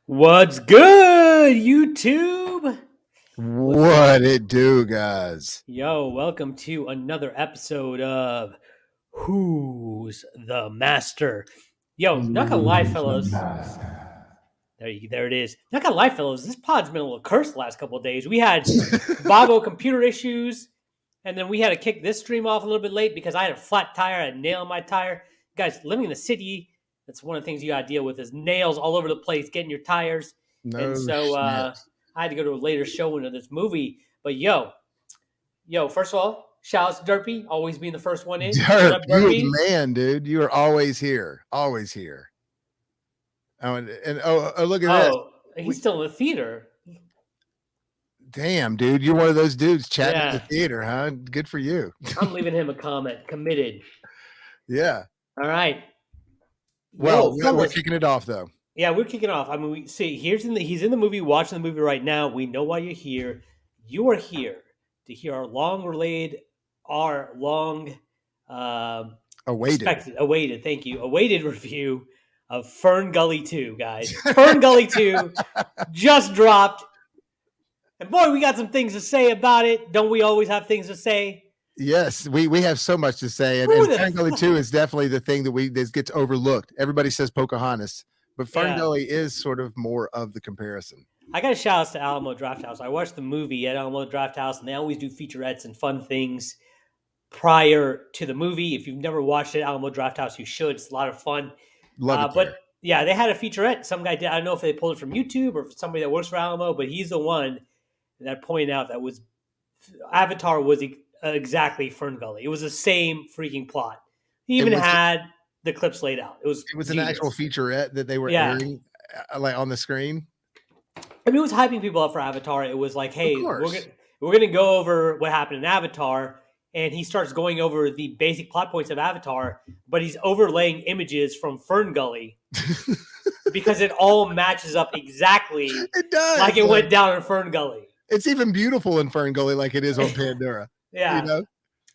What's good, YouTube? What it do, guys? Yo, welcome to another episode of Who's the Master? Yo, not gonna lie, fellas. There it is. Not gonna lie, fellas. This pod's been a little cursed the last couple of days. We had Bobo computer issues, and then we had to kick this stream off a little bit late because I had a flat tire, I had a nail in my tire. Guys, living in the city, that's one of the things you gotta deal with is nails all over the place, getting your tires. And No so shit. I had to go to a later showing of this movie. But yo, first of all, shout out to Derpy, always being the first one in. What Derp, up, you are Derpy? the man, dude. You are always here. Always here. Oh, and look at this. Oh, he's still in the theater. Damn, dude. You're one of those dudes chatting in Yeah. the theater, huh? Good for you. I'm leaving him a comment. Committed. Yeah. All right. Well, Yo, we're kicking it off, though. Yeah, we're kicking off. I mean, we see he's in the movie, watching the movie right now. We know why you're here. You are here to hear our long awaited. Thank you, awaited review of Fern Gully 2, guys. Fern Gully 2 just dropped, and boy, we got some things to say about it. Don't we always have things to say? Yes, we have so much to say, and Ferngully 2 is definitely the thing that gets overlooked. Everybody says Pocahontas, but Ferngully is sort of more of the comparison. I got a shout out to Alamo Drafthouse. I watched the movie at Alamo Drafthouse, and they always do featurettes and fun things prior to the movie. If you've never watched it, Alamo Drafthouse, you should. It's a lot of fun. Love it. But yeah, they had a featurette. Some guy did. I don't know if they pulled it from YouTube or somebody that works for Alamo, but he's the one that pointed out that was Avatar was exactly Ferngully. It was the same freaking plot. He even had the clips laid out. It was an actual featurette that they were airing like on the screen. I mean, it was hyping people up for Avatar. It was like, hey, we're going to go over what happened in Avatar, and he starts going over the basic plot points of Avatar, but he's overlaying images from Ferngully because it all matches up exactly. It does, like it went down in Ferngully. It's even beautiful in Ferngully, like it is on Pandora. Yeah, you know?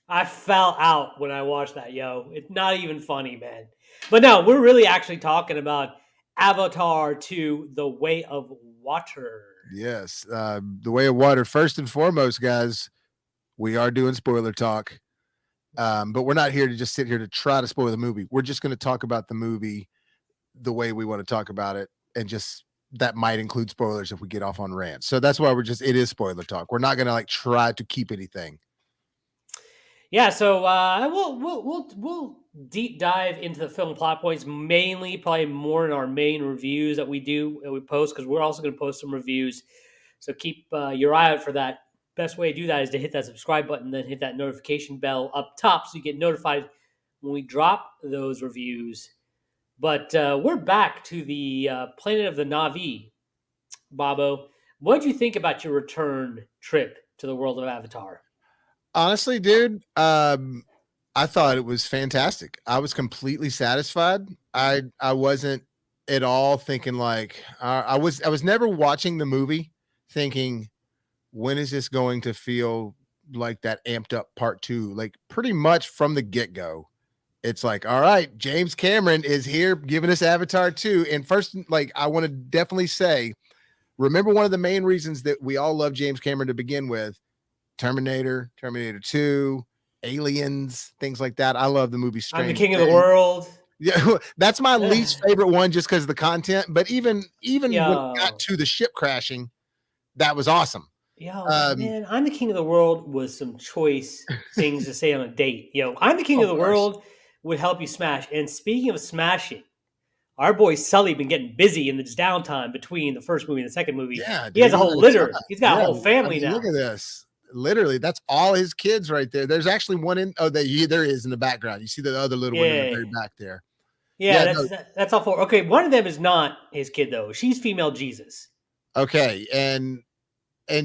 I fell out when I watched that. Yo, it's not even funny, man. But no, we're really actually talking about Avatar 2: The Way of Water. Yes, The Way of Water. First and foremost, guys, we are doing spoiler talk, but we're not here to just sit here to try to spoil the movie. We're just going to talk about the movie the way we want to talk about it, and just that might include spoilers if we get off on rants. So that's why it is spoiler talk. We're not going to like try to keep anything. Yeah, so we'll deep dive into the film plot points, mainly probably more in our main reviews that we post, because we're also going to post some reviews. So keep your eye out for that. Best way to do that is to hit that subscribe button, then hit that notification bell up top so you get notified when we drop those reviews. But we're back to the planet of the Na'vi, Bobo. What did you think about your return trip to the world of Avatar? Honestly, dude, I thought it was fantastic. I was completely satisfied. I wasn't at all thinking like I was never watching the movie thinking, when is this going to feel like that amped up part 2? Like pretty much from the get-go, it's like, all right, James Cameron is here giving us Avatar 2. And first, like, I want to definitely say, remember one of the main reasons that we all love James Cameron to begin with, Terminator 2, Aliens, things like that. I love the movie Strange I'm the King of the World. Yeah, that's my least favorite one just because of the content. But even when it got to the ship crashing, that was awesome. Yo, man, I'm the King of the World was some choice things to say on a date. Yo, I'm the King of the World would help you smash. And speaking of smashing, our boy Sully been getting busy in this downtime between the first movie and the second movie. Yeah, he has a whole litter. He's got a whole family now. Look at this. Literally, that's all his kids right there. There's actually one in. Oh, there is in the background. You see the other little one in the very back there. Yeah, that's all four. Okay, one of them is not his kid though. She's female Jesus. Okay, and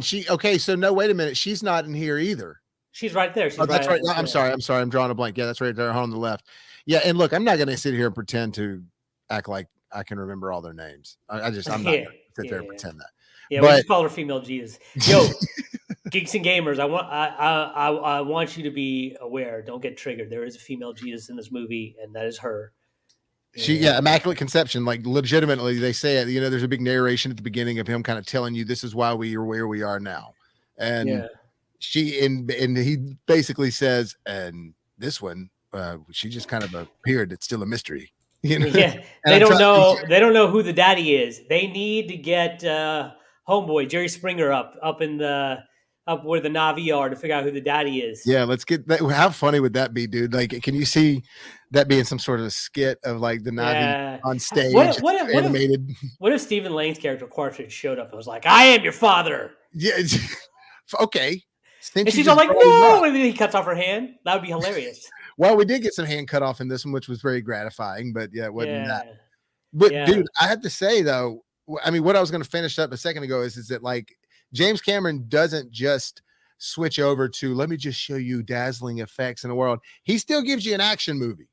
she. Okay, so no, wait a minute. She's not in here either. She's right there. That's right. I'm sorry. I'm drawing a blank. Yeah, that's right there on the left. Yeah, and look, I'm not going to sit here and pretend to act like I can remember all their names. I'm not going to sit there and pretend that. Yeah, we just call her female Jesus. Yo, Geeks and Gamers, I want you to be aware. Don't get triggered. There is a female Jesus in this movie, and that is her. Immaculate Conception. Like legitimately, they say it. You know, there's a big narration at the beginning of him kind of telling you this is why we are where we are now, and and he basically says, and this one, she just kind of appeared. It's still a mystery, you know. Yeah, And I try. they don't know who the daddy is. They need to get homeboy Jerry Springer up in the up where the Navi are to figure out who the daddy is. Yeah, let's get that. How funny would that be, dude? Like, can you see that being some sort of a skit of like the Navi Yeah. on stage, animated? What if Stephen Lane's character Quaritch showed up and was like, "I am your father"? Yeah. Okay. And she's all like, "No!" And then he cuts off her hand. That would be hilarious. Well, we did get some hand cut off in this one, which was very gratifying. But yeah, it wasn't that. But Yeah. dude, I have to say though, I mean, what I was going to finish up a second ago is that like James Cameron doesn't just switch over to let me just show you dazzling effects in the world. He still gives you an action movie.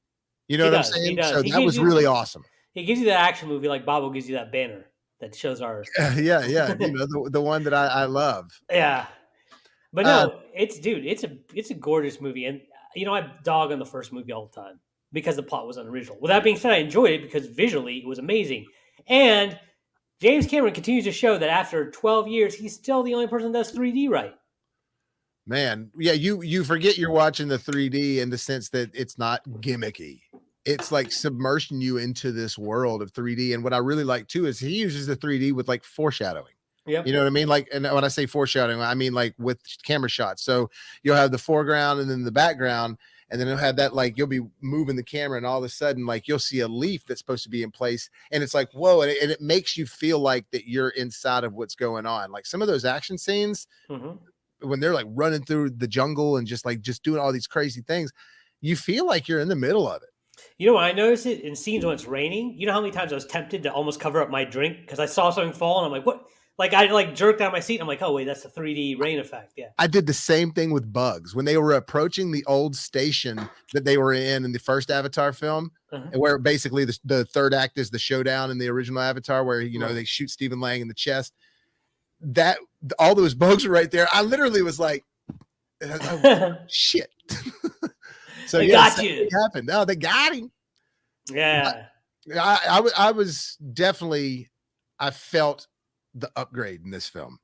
You know what I'm saying? He does. So that was really awesome. He gives you that action movie like Bobo gives you that banner that shows our yeah. You know, the one that I love. Yeah. But no, it's a gorgeous movie. And you know, I dog on the first movie all the time because the plot was unoriginal. With that being said, I enjoyed it because visually it was amazing. And James Cameron continues to show that after 12 years, he's still the only person that does 3D right. Man, yeah, you forget you're watching the 3D in the sense that it's not gimmicky. It's like submerging you into this world of 3D. And what I really like too is he uses the 3D with like foreshadowing. Yep. You know what I mean? Like, and when I say foreshadowing, I mean like with camera shots. So you'll have the foreground and then the background, and then you'll have that, like, you'll be moving the camera and all of a sudden, like, you'll see a leaf that's supposed to be in place. And it's like, whoa. And it makes you feel like that you're inside of what's going on. Like some of those action scenes, when they're like running through the jungle and just doing all these crazy things, you feel like you're in the middle of it. You know, I notice it in scenes when it's raining. You know how many times I was tempted to almost cover up my drink because I saw something fall and I'm like, what? Like I like jerked out my seat. I'm like, oh wait, that's a 3D rain effect. Yeah, I did the same thing with bugs when they were approaching the old station that they were in the first Avatar film, and where basically the third act is the showdown in the original Avatar, where you know they shoot Stephen Lang in the chest. That all those bugs were right there. I literally was like, oh, shit. So they got you. Happened. No, they got him. Yeah, I was definitely. I felt the upgrade in this film.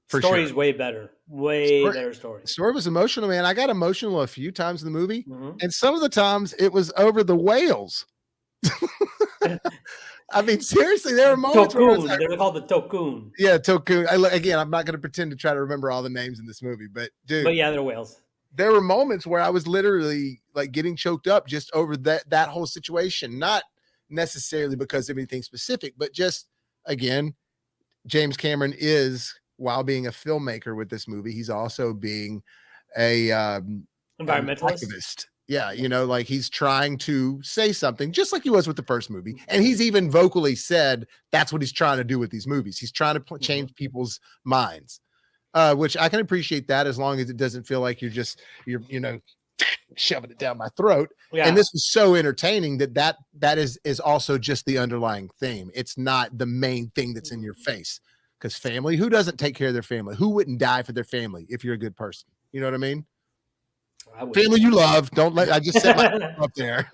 Story's way better. Better story. The story was emotional, man. I got emotional a few times in the movie, and some of the times it was over the whales. I mean, seriously, there were moments Tokun. They were called the Tokun. Yeah, Tokun. Again, I'm not going to pretend to try to remember all the names in this movie, but dude. But yeah, they're whales. There were moments where I was literally like getting choked up just over that whole situation. Not necessarily because of anything specific, but just again, James Cameron is, while being a filmmaker with this movie, he's also being a environmentalist activist. Yeah, you know, like he's trying to say something just like he was with the first movie. And he's even vocally said that's what he's trying to do with these movies. He's trying to change people's minds, which I can appreciate that as long as it doesn't feel like you're you know, shoving it down my throat. Yeah. And this was so entertaining that is also just the underlying theme. It's not the main thing that's in your face. Because family, who doesn't take care of their family? Who wouldn't die for their family if you're a good person? You know what I mean? Family you love. Don't let I just set my up there.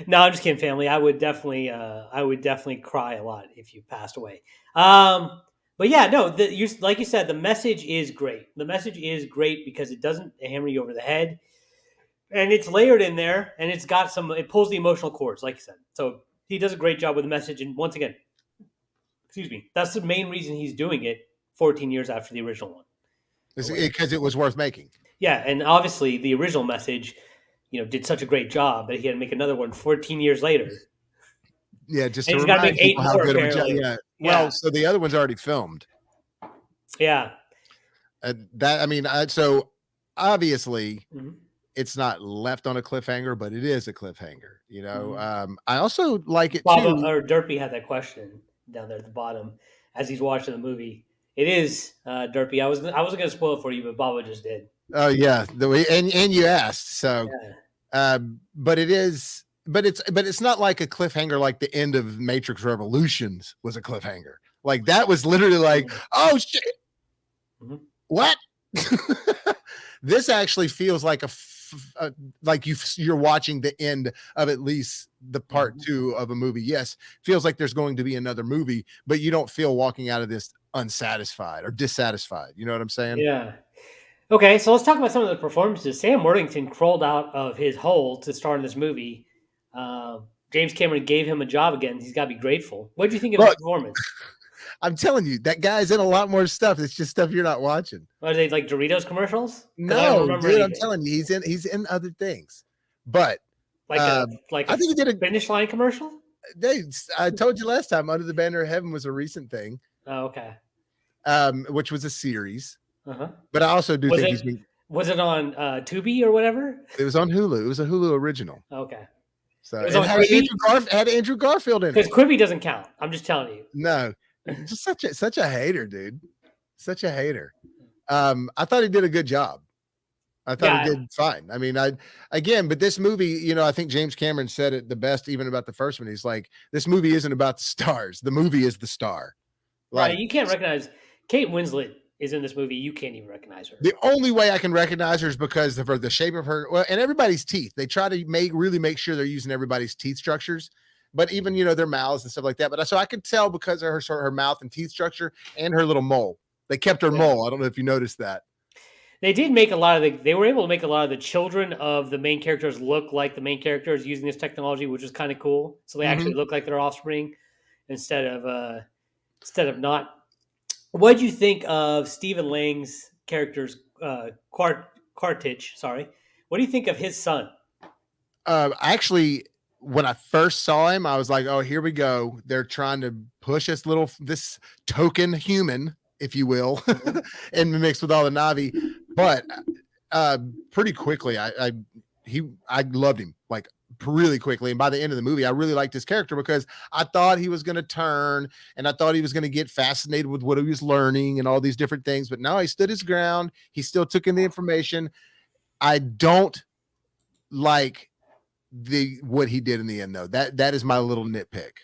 No, I'm just kidding, family. I would definitely cry a lot if you passed away. But yeah, no, like you said, the message is great. The message is great because it doesn't hammer you over the head, and it's layered in there, and it pulls the emotional cords, like you said. So he does a great job with the message, and once again, excuse me, that's the main reason he's doing it 14 years after the original one. Because it was worth making. Yeah, and obviously the original message, you know, did such a great job that he had to make another one 14 years later. Yeah, just and he's got to make 8 more. Yeah. Well, so the other one's already filmed. Yeah. So obviously it's not left on a cliffhanger, but it is a cliffhanger. You know, I also like it too. Or Derpy had that question down there at the bottom as he's watching the movie. It is Derpy. I wasn't going to spoil it for you, but Baba just did. Oh yeah, and you asked. So, but it is. But it's not like a cliffhanger like the end of Matrix Revolutions was a cliffhanger. Like that was literally like, oh shit, what? This actually feels like like you're watching the end of at least the part two of a movie. Yes, feels like there's going to be another movie, but you don't feel walking out of this unsatisfied or dissatisfied. You know what I'm saying? Yeah. Okay, so let's talk about some of the performances. Sam Worthington crawled out of his hole to star in this movie. James Cameron gave him a job again. He's got to be grateful. What do you think of his Look, performance? I'm telling you, that guy's in a lot more stuff. It's just stuff you're not watching. Are they like Doritos commercials? Because I don't No, remember dude, I'm anything. telling you, he's in other things. But Like a like I a think he did a. finish line commercial. I told you last time, Under the Banner of Heaven was a recent thing, Oh, okay. which was a series. Uh-huh. But I also do Was think it he's been. was it on Tubi or whatever? It was on Hulu. It was a Hulu original. Okay. So It was it on had Quibi Andrew Garfield in it. because Quibi doesn't count. I'm just telling you. No, just such a hater, dude. Such a hater. I thought he did a good job. I thought he did fine. I mean, but this movie, you know, I think James Cameron said it the best, even about the first one. He's like, this movie isn't about the stars. The movie is the star. Like, Right. You can't recognize Kate Winslet is in this movie. You can't even recognize her. the only way I can recognize her is because of the shape of her, well, and everybody's teeth. They try to really make sure they're using everybody's teeth structures, but even, you know, their mouths and stuff like that. But so I could tell because of her mouth and teeth structure and her little mole. They kept her mole. I don't know if you noticed that. They did make they were able to make a lot of the children of the main characters look like the main characters using this technology, which is kind of cool. So they actually look like their offspring instead of not. What do you think of Stephen Lang's character's Cartridge? Sorry, what do you think of his son? Actually, when I first saw him, I was like, "Oh, here we go. They're trying to push this token human, if you will, and mixed with all the Navi." But pretty quickly, I loved him like really quickly, and by the end of the movie, I really liked his character because I thought he was going to turn, and I thought he was going to get fascinated with what he was learning and all these different things. But no, he stood his ground. He still took in the information. I don't like what he did in the end, though. That is my little nitpick.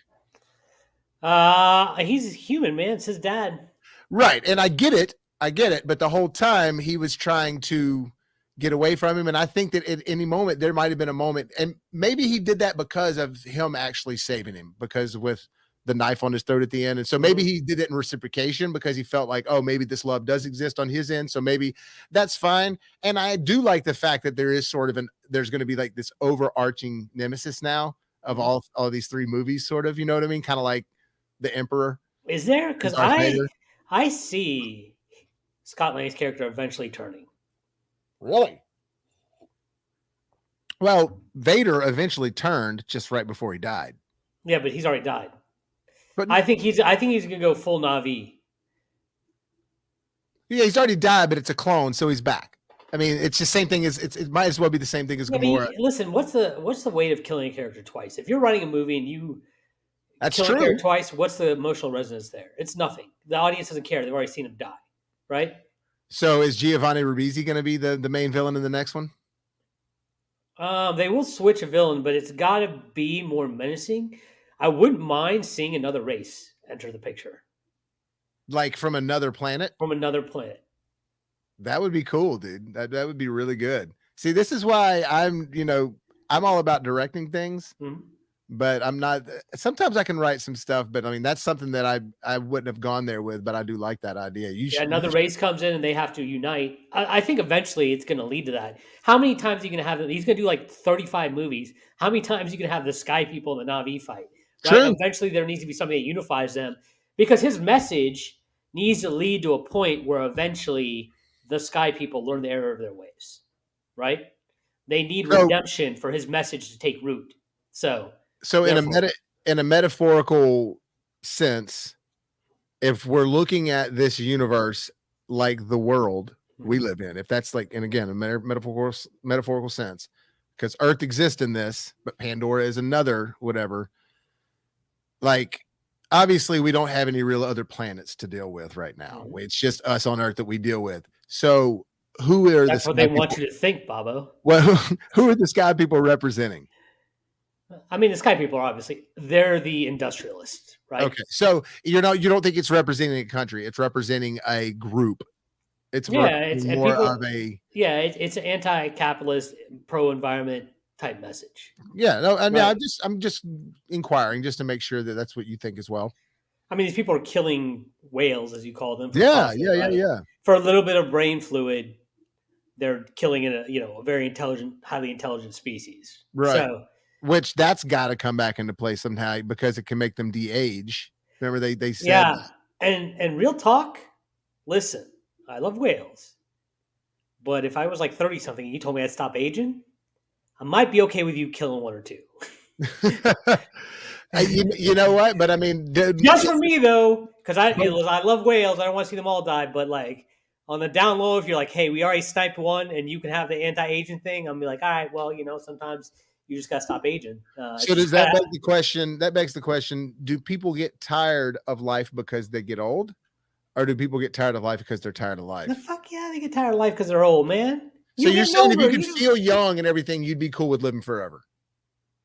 He's human, man. It's his dad. Right, and I get it, but the whole time he was trying to get away from him, and I think that at any moment there might have been a moment, and maybe he did that because of him actually saving him, because with the knife on his throat at the end, and so maybe he did it in reciprocation because he felt like, oh, maybe this love does exist on his end, so maybe that's fine. And I do like the fact that there is sort of there's going to be like this overarching nemesis now of all these three movies, sort of, you know what I mean? Kind of like the Emperor. Is there? Because I see Scott Lang's character eventually turning. Really? Well, Vader eventually turned just right before he died. Yeah, but he's already died. But I think he's gonna go full Navi. Yeah, he's already died, but it's a clone, so he's back. I mean, it's the same thing as it might as well be the same thing as Gamora. Listen, what's the weight of killing a character twice? If you're writing a movie and you kill a character twice, what's the emotional resonance there? It's nothing. The audience doesn't care. They've already seen him die, right? So is Giovanni Ribisi going to be the main villain in the next one? They will switch a villain, but it's got to be more menacing. I wouldn't mind seeing another race enter the picture. Like from another planet? From another planet. That would be cool, dude. That would be really good. See, this is why I'm all about directing things, but I'm not. Sometimes I can write some stuff, but I mean, that's something that I wouldn't have gone there with, but I do like that idea. Another race comes in and they have to unite. I think eventually it's going to lead to that. How many times are you going to have? He's going to do like 35 movies. How many times are you going to have the Sky people and the Na'vi fight? Right? True. Eventually, there needs to be something that unifies them, because his message needs to lead to a point where eventually the Sky people learn the error of their ways. Right? They need redemption for his message to take root. So in a metaphorical sense, if we're looking at this universe like the world we live in, if that's like, and again, a metaphorical sense, because Earth exists in this, but Pandora is another whatever. Like, obviously, we don't have any real other planets to deal with right now. It's just us on Earth that we deal with. So, that's what they want you to think, Bobo. Well, who are the Sky people representing? I mean, the Sky people are they're the industrialists, right? Okay, so you don't think it's representing a country; it's representing a group. It's an anti-capitalist, pro-environment type message. Yeah, no, I mean, Right. I'm just inquiring just to make sure that that's what you think as well. I mean, these people are killing whales, as you call them, for Yeah, profit, yeah, yeah, right? yeah. For a little bit of brain fluid, they're killing a very intelligent, highly intelligent species. Right. So Which that's got to come back into play somehow because it can make them de-age. Remember they said yeah, and real talk. Listen, I love whales, but if I was like 30 something and you told me I'd stop aging, I might be okay with you killing one or two. you know what? But I mean, Just for me though, because but I love whales. I don't want to see them all die. But like on the down low, if you're like, hey, we already sniped one, and you can have the anti-aging thing, I'm be like, all right, well, sometimes you just gotta stop aging. so It's does just that beg the question? That begs the question: do people get tired of life because they get old, or do people get tired of life because they're tired of the life? fuck yeah, they get tired of life because they're old, man. So You're you're getting saying if you older. could feel young and everything, you'd be cool with living forever.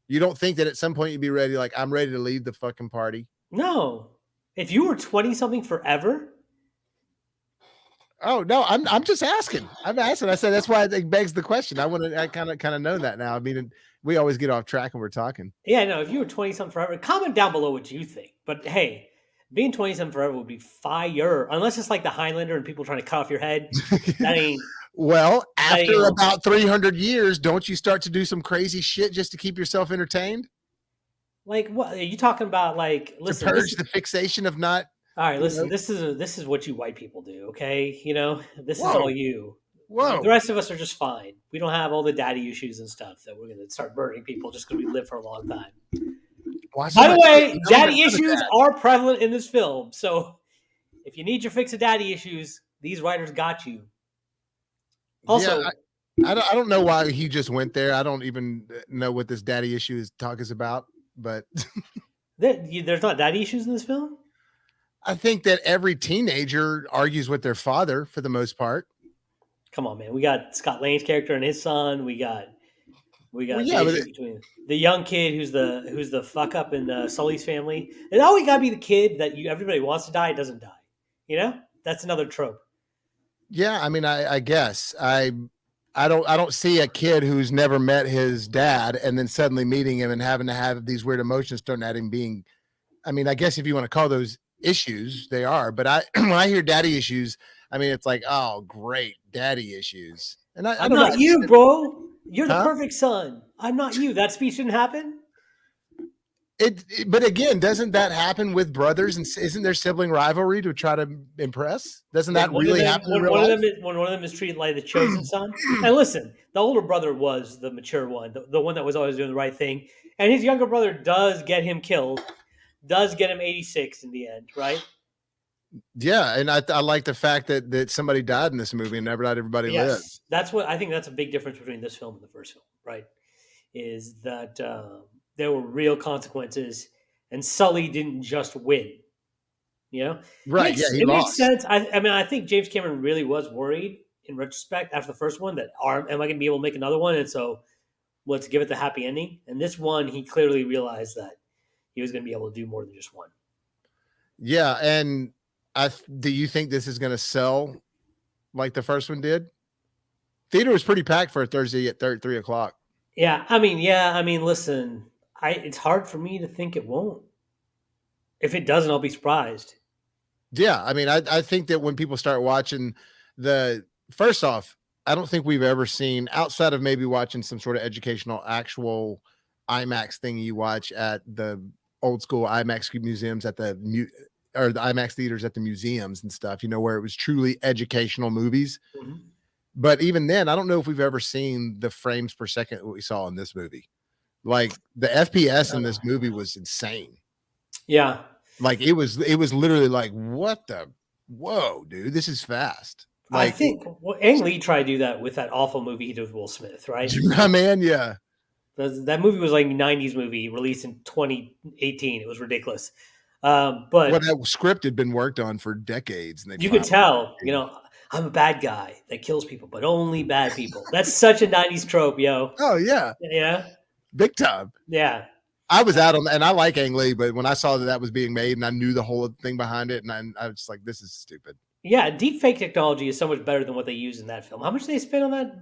You don't think that at some point you'd be ready, like I'm ready to leave the fucking party? No. If you were 20 something forever, Oh no, I'm just asking. I'm asking. I said that's why it begs the question. I kind of know that now. I mean, we always get off track when we're talking. yeah, no, if you were 20 something forever, comment down below what you think. But hey, being 20 something forever would be fire. Unless it's like the Highlander and people trying to cut off your head. That ain't Well, that ain't after gonna about 300 years, don't you start to do some crazy shit just to keep yourself entertained? like what are you talking about? Like, To listen, this purge is the fixation of not, all right, you know, listen, this is what you white people do, okay? This is all whoa, you. The whoa. rest of us are just fine. We don't have all the daddy issues and stuff that we're gonna start burning people just because we live for a long time. Watch By the somebody get way, young, but daddy not a issues dad. are prevalent in this film. So if you need your fix of daddy issues, these writers got you. Yeah, Also, I don't know why he just went there. I don't even know what this daddy issue is talk is about, but there's not daddy issues in this film. I think that every teenager argues with their father for the most part. Come on, man. We got Scott Lang's character and his son. We Well, got the yeah, but issue between the young kid who's the fuck up in Sully's family. It always got to be the kid that everybody wants to die doesn't die. That's another trope. yeah, I mean, I guess I don't see a kid who's never met his dad and then suddenly meeting him and having to have these weird emotions thrown at him being. I mean, I guess if you want to call those issues, they are. But I when I hear daddy issues, I mean, it's like, oh, great, daddy issues. And I I'm don't know. not you, bro. You're the Huh? perfect son. I'm not you. That speech didn't happen. But again, doesn't that happen with brothers? And isn't there sibling rivalry to try to impress? Doesn't that When really happen in real life? one of them is treated like the chosen son. And listen, the older brother was the mature one, the one that was always doing the right thing, and his younger brother does get him killed, does get him 86 in the end, right? Yeah, and I like the fact that somebody died in this movie and never not everybody lived. Yes, that's what I think. That's a big difference between this film and the first film, right? Is that there were real consequences, and Sully didn't just win. Right? Yeah, he It makes lost. sense. I mean, I think James Cameron really was worried in retrospect after the first one that am I going to be able to make another one? And so let's give it the happy ending. And this one, he clearly realized that he was going to be able to do more than just one. Yeah, and do you think this is going to sell like the first one did? Theater was pretty packed for a Thursday at 3 o'clock. Yeah. I mean, listen, it's hard for me to think it won't. If it doesn't, I'll be surprised. Yeah, I mean, I think that when people start watching the first off, I don't think we've ever seen outside of maybe watching some sort of educational actual IMAX thing you watch at the old school IMAX museums at or the IMAX theaters at the museums and stuff, where it was truly educational movies. Mm-hmm. But even then, I don't know if we've ever seen the frames per second that we saw in this movie. Like the FPS in this movie was insane. Yeah. Like it was literally like, what the whoa, dude, this is fast. I Like think Ang Lee tried to do that with that awful movie he did with Will Smith, right? my man, yeah. That movie was like a 90s movie released in 2018. It was ridiculous. What But that script had been worked on for decades, and they you could finally. tell, I'm a bad guy that kills people, but only bad people. That's such a 90s trope, yo. Oh yeah, Yeah. big time. Yeah. I was out on, and I like Ang Lee, but when I saw that was being made, and I knew the whole thing behind it, and I was just like, this is stupid. Yeah. Deep fake technology is so much better than what they use in that film. How much did they spend on that?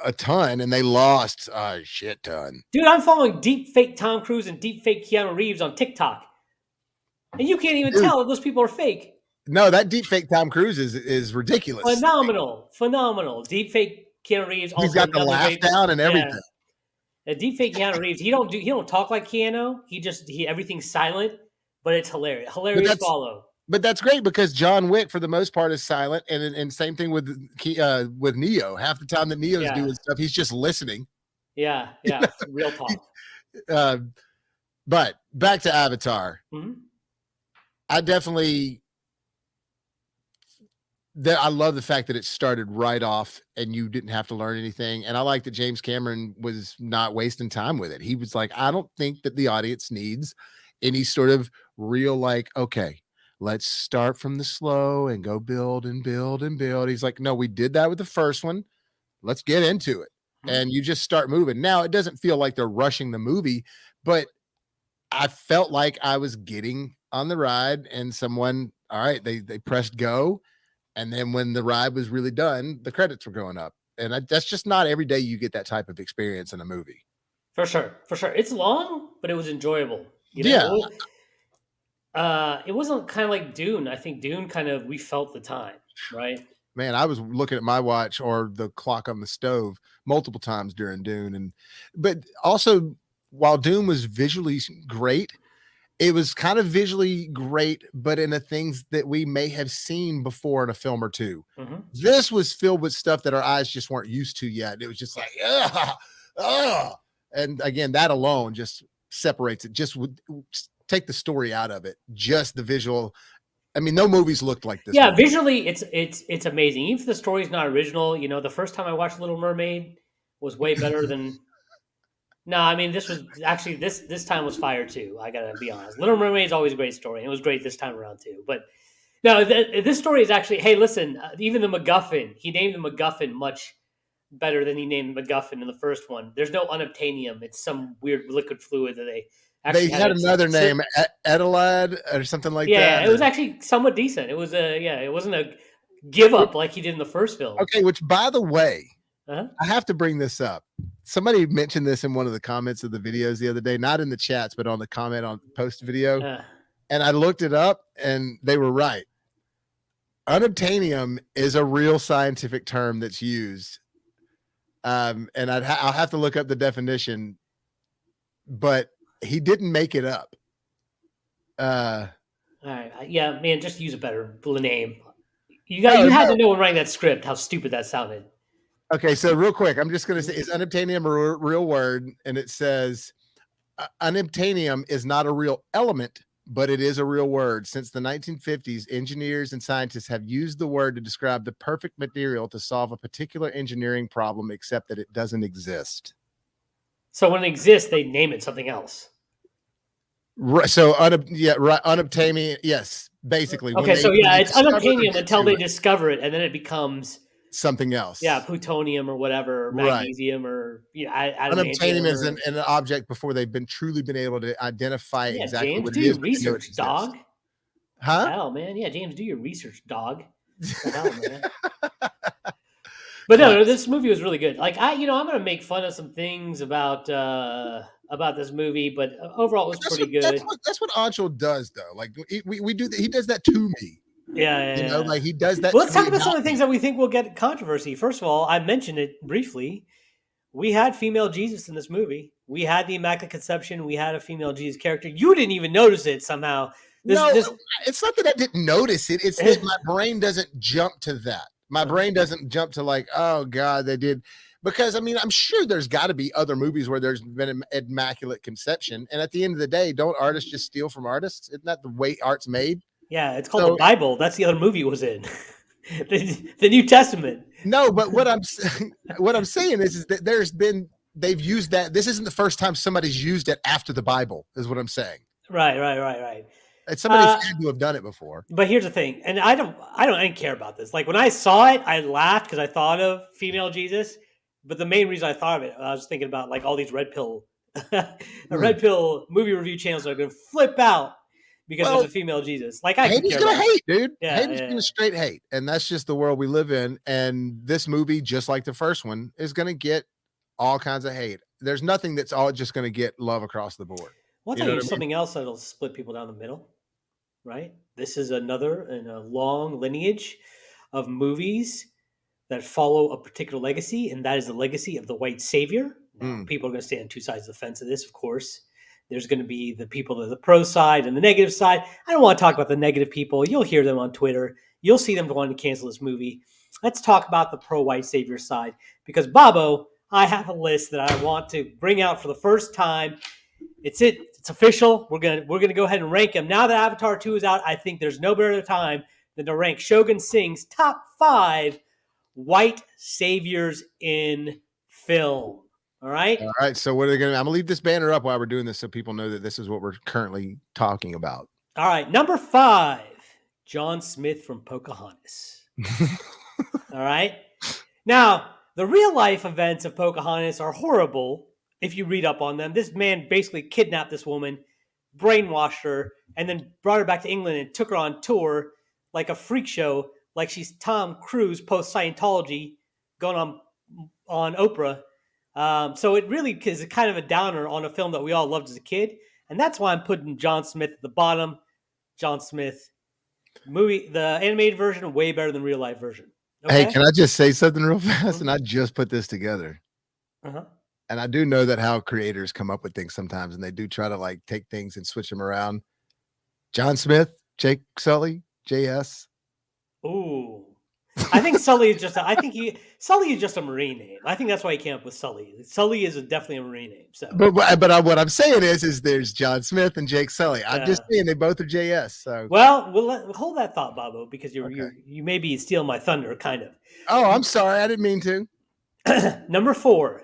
a ton, and they lost a shit ton. Dude, I'm following deep fake Tom Cruise and deep fake Keanu Reeves on TikTok, and you can't even Dude, tell if those people are fake. no, that deep fake Tom Cruise is ridiculous. Phenomenal. Deep fake Keanu Reeves, He's also got the another laugh great. down and Yeah, everything. a deep fake Keanu Reeves. He don't talk like Keanu. He everything's silent, but it's hilarious. But Hilarious follow. that's great because John Wick for the most part is silent, and same thing with Neo. Half the time that Neo's Yeah, doing stuff, he's just listening. yeah. Real talk. Uh, but back to Avatar. Mm-hmm. I definitely I love the fact that it started right off and you didn't have to learn anything. And I like that James Cameron was not wasting time with it. He was like, I don't think that the audience needs any sort of real, like, okay, let's start from the slow and go build and build and build. He's like, no, we did that with the first one. Let's get into it. Mm-hmm. And you just start moving. Now, it doesn't feel like they're rushing the movie, but I felt like I was getting on the ride and someone, all right, they pressed go. And then when the ride was really done, the credits were going up. And that's just not every day you get that type of experience in a movie. For sure. It's long, but it was enjoyable. Yeah. It wasn't kind of like Dune. I think Dune we felt the time, right? Man, I was looking at my watch or the clock on the stove multiple times during Dune. But also, while Dune was visually great, it was kind of visually great, but in the things that we may have seen before in a film or two. Mm-hmm. This was filled with stuff that our eyes just weren't used to yet. It was just like, and again, that alone just separates it. Just take the story out of it, just the visual. I mean, no movies looked like this. Yeah, visually, it's amazing. Even if the story's not original, the first time I watched Little Mermaid was way better than. No, I mean this was actually this time was fire too. I gotta be honest. Little Mermaid is always a great story. And it was great this time around too. But no, this story is actually. Hey, listen, even the MacGuffin. He named the MacGuffin much better than he named MacGuffin in the first one. There's no unobtainium. It's some weird liquid fluid that they actually had another name, Edelad or something like that. Yeah, it was actually somewhat decent. It was it wasn't a give up like he did in the first film. Okay, which by the way, I have to bring this up. Somebody mentioned this in one of the comments of the videos the other day, not in the chats, but on the comment on post video. And I looked it up and they were right. Unobtainium is a real scientific term that's used. And I'll have to look up the definition, but he didn't make it up. All right. Yeah, man, just use a better name. You had to know when writing that script how stupid that sounded. Okay, so real quick, I'm just going to say, is unobtainium a real word? And it says, unobtainium is not a real element, but it is a real word. Since the 1950s, engineers and scientists have used the word to describe the perfect material to solve a particular engineering problem, except that it doesn't exist. So when it exists, they name it something else. Right, so unobtainium, yes, basically. Okay, so it's unobtainium until they discover it, and then it becomes something else. Yeah, plutonium or whatever, or magnesium, or unobtainium is an object before they've truly been able to identify exactly James, what do it is. Your research, dog. Huh? Hell, man. Yeah, James, do your research, dog. Hell, man. But no, this movie was really good. Like I'm gonna make fun of some things about this movie, but overall it was pretty good. That's what Anshul does, though. Like we do. He does that to me. Yeah. Like he does that. Well, let's talk about some of the things that we think will get controversy. First of all, I mentioned it briefly. We had female Jesus in this movie. We had the Immaculate Conception. We had a female Jesus character. You didn't even notice it somehow. It's not that I didn't notice it. It's that my brain doesn't jump to that. My brain doesn't jump to like, oh God, they did. Because I mean, I'm sure there's got to be other movies where there's been an immaculate conception. And at the end of the day, don't artists just steal from artists? Isn't that the way art's made? Yeah, it's called the Bible. That's the other movie it was in. the New Testament. No, but what I'm saying is that they've used that. This isn't the first time somebody's used it after the Bible, is what I'm saying. Right. Somebody's had to have done it before. But here's the thing, and I didn't care about this. Like when I saw it, I laughed because I thought of female Jesus. But the main reason I thought of it, I was thinking about like all these red pill movie review channels that are going to flip out because there's Well, a female Jesus. Like I hate could is care gonna less. hate, dude. Yeah, Hate is yeah. gonna straight hate, and that's just the world we live in. And this movie, just like the first one, is gonna get all kinds of hate. There's nothing that's all just gonna get love across the board. Well, I'll You tell know you what I mean? something else that'll split people down the middle, right? This is another in a long lineage of movies that follow a particular legacy, and that is the legacy of the white savior. Now, Mm. people are going to stay on two sides of the fence of this, of course. There's going to be the people that are the pro side and the negative side. I don't want to talk about the negative people. You'll hear them on Twitter. You'll see them wanting to cancel this movie. Let's talk about the pro white savior side because Bobo, I have a list that I want to bring out for the first time. It's official. We're gonna go ahead and rank them now that Avatar 2 is out. I think there's no better time than to rank Shogun Singh's top 5 white saviors in film. All right. All right. So what are they gonna? I'm gonna leave this banner up while we're doing this, so people know that this is what we're currently talking about. All right. Number 5, John Smith from Pocahontas. All right. Now, the real life events of Pocahontas are horrible if you read up on them. This man basically kidnapped this woman, brainwashed her, and then brought her back to England and took her on tour like a freak show, like she's Tom Cruise post Scientology going on Oprah. So it really is kind of a downer on a film that we all loved as a kid, and that's why I'm putting John Smith at the bottom. John Smith movie, the animated version, way better than real life version. Hey, Okay. can I just say something real fast? Mhm. And I just put this together. Uh-huh. And I do know that how creators come up with things sometimes, and they do try to like take things and switch them around. John Smith, Jake Sully, JS. Ooh. I think Sully is just. Sully is just a Marine name. I think that's why he came up with Sully. Sully is definitely a Marine name. So What I'm saying is there's John Smith and Jake Sully. I'm just saying they both are JS. So well, hold that thought, Bobo, because okay. you may be stealing my thunder, kind of. Oh, I'm sorry, I didn't mean to. Number 4,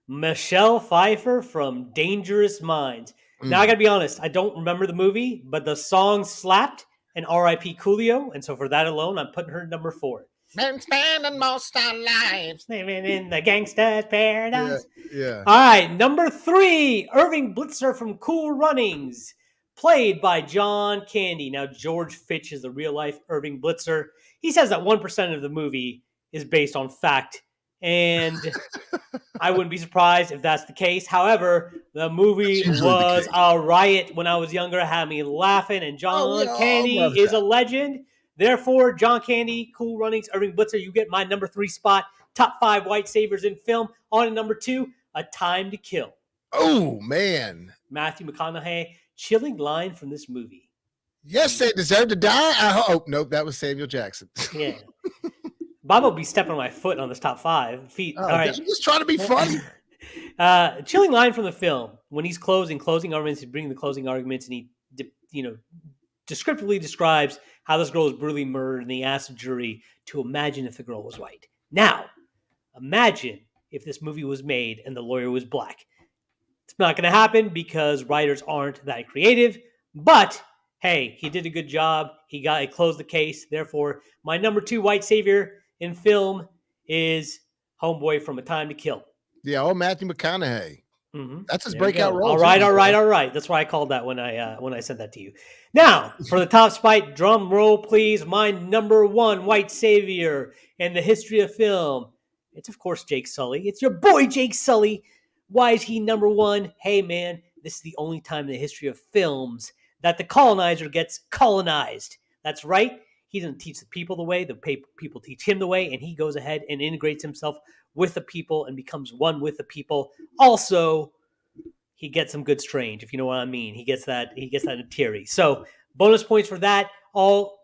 Michelle Pfeiffer from Dangerous Minds. Now I Mm. gotta be honest, I don't remember the movie, but the song slapped, and R.I.P. Coolio, and so for that alone, I'm putting her at number 4. Been spending most our lives Living in the gangster's Yeah, paradise. yeah. All right, number 3, Irving Blitzer from Cool Runnings, played by John Candy. Now, George Fitch is the real life Irving Blitzer. He says that 1% of the movie is based on fact, and I wouldn't be surprised if that's the case. However, the That's movie usually the was case. a riot when I was younger, had me laughing, and Oh, we John all Candy love is that. a legend. Therefore, John Candy, Cool Runnings, Irving Blitzer, you get my number 3 spot. Top 5 white saviors in film. On to number 2, A Time to Kill. Oh man. Matthew McConaughey, chilling line from this movie. Yes, they deserve to die. I hope. Nope, that was Samuel Jackson. Yeah. Bob will be stepping on my foot on this top 5 feet. Oh, All I'm right. just trying to be funny. Chilling line from the film when he's closing arguments, he's bringing the closing arguments, and he, descriptively describes how this girl was brutally murdered, and he asks the jury to imagine if the girl was white. Now, imagine if this movie was made and the lawyer was black. It's not going to happen because writers aren't that creative. But hey, he did a good job. He closed the case. Therefore, my number 2 white savior in film is Homeboy from A Time to Kill. Yeah, oh Matthew McConaughey. Mm-hmm. That's his There we breakout go. role. All right, all right, all right. That's why I called that when I sent that to you. Now, for the top spot, drum roll, please. My number 1 white savior in the history of film. It's of course Jake Sully. It's your boy Jake Sully. Why is he number 1? Hey man, this is the only time in the history of films that the colonizer gets colonized. That's right. He doesn't teach the people the way. The people teach him the way, and he goes ahead and integrates himself with the people and becomes one with the people. Also, he gets some good strange, if you know what I mean. He gets that in Terry. So bonus points for that. All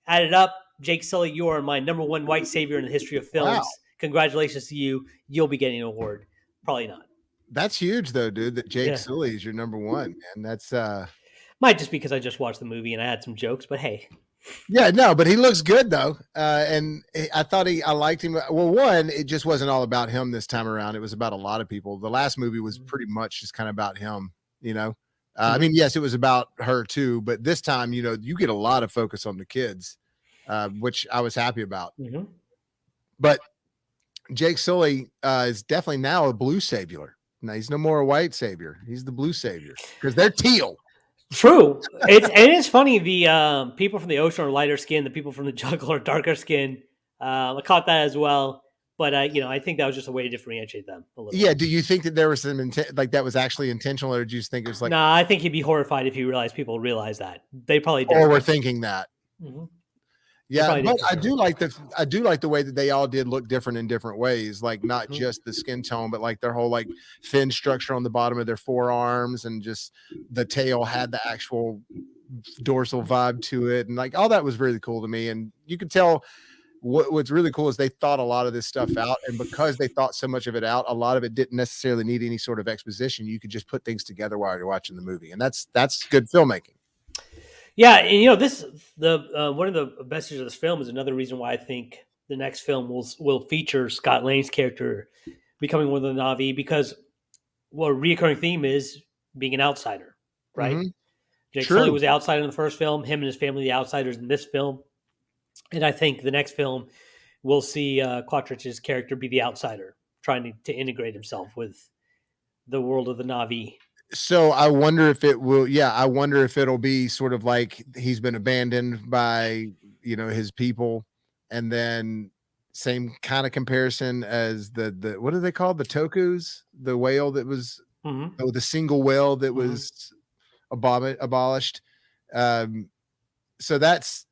added up. Jake Sully, you are my number 1 white savior in the history of films. Wow. Congratulations to you. You'll be getting an award. Probably not. That's huge though, dude. That Jake Yeah. Sully is your number 1, man. That's might just because I just watched the movie and I had some jokes, but hey. Yeah, no, but he looks good though. And I liked him. Well, one, it just wasn't all about him this time around. It was about a lot of people. The last movie was pretty much just kind of about him, I mean, yes, it was about her too, but this time, you get a lot of focus on the kids, which I was happy about. Mm-hmm. But Jake Sully is definitely now a blue savior. Now he's no more a white savior. He's the blue savior because they're teal. True. It's funny. The people from the ocean are lighter skin. The people from the jungle are darker skin. I caught that as well. But I think that was just a way to differentiate them a little. Yeah. Do you think that there was some intent, like that was actually intentional, or do you just think it was like, Nah, I think he'd be horrified if he realized people realize that. They probably or did. we're thinking that? Mm-hmm. They Yeah, probably but did for sure. I do like the way that they all did look different in different ways, like not Mm-hmm. just the skin tone, but like their whole like fin structure on the bottom of their forearms, and just the tail had the actual dorsal vibe to it, and like all that was really cool to me. And you could tell what's really cool is they thought a lot of this stuff out, and because they thought so much of it out, a lot of it didn't necessarily need any sort of exposition. You could just put things together while you're watching the movie, and that's good filmmaking. Yeah, and this the one of the messages of this film is another reason why I think the next film will feature Scott Lang's character becoming one of the Na'vi, because what a reoccurring theme is being an outsider, right? Hmm. Jake Sully True. was the outsider in the first film. Him and his family, the outsiders in this film, and I think the next film we'll see Quattrich's character be the outsider, trying to integrate himself with the world of the Na'vi. So I wonder if it will. Yeah, I wonder if it'll be sort of like he's been abandoned by his people, and then same kind of comparison as the what are they called, the tokus, the whale that was Mm-hmm. the single whale that Mm-hmm. was abolished. Um, so that's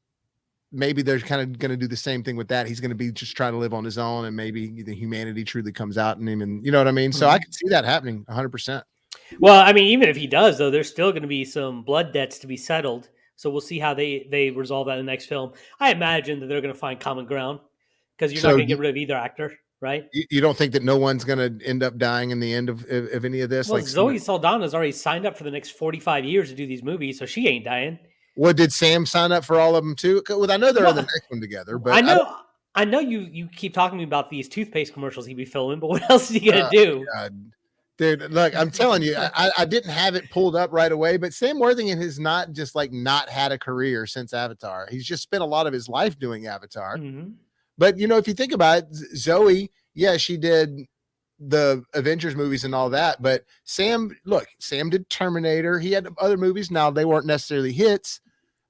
maybe they're kind of going to do the same thing with that. He's going to be just trying to live on his own, and maybe the humanity truly comes out in him, and you know what I mean. So I Mm-hmm. can see that happening 100%. Well, I mean, even if he does, though, there's still going to be some blood debts to be settled. So we'll see how they resolve that in the next film. I imagine that they're going to find common ground, because you're not So going to get rid of either actor, right? you don't think that no one's going to end up dying in the end of any of this? Well, Like, Zoe Saldana's already signed up for the next 45 years to do these movies, so she ain't dying. what did Sam sign up for all of them too? Well, I know they're in the Well, next one together, I but I don't. know, I know you keep talking to me about these toothpaste commercials he'd be filming, but what else is he gonna Uh, do? God. Dude, look, I'm telling you, I didn't have it pulled up right away, but Sam Worthington has not just like not had a career since Avatar. He's just spent a lot of his life doing Avatar. Mm-hmm. But if you think about it, Zoe, yeah, she did the Avengers movies and all that. But Sam did Terminator. He had other movies. Now they weren't necessarily hits,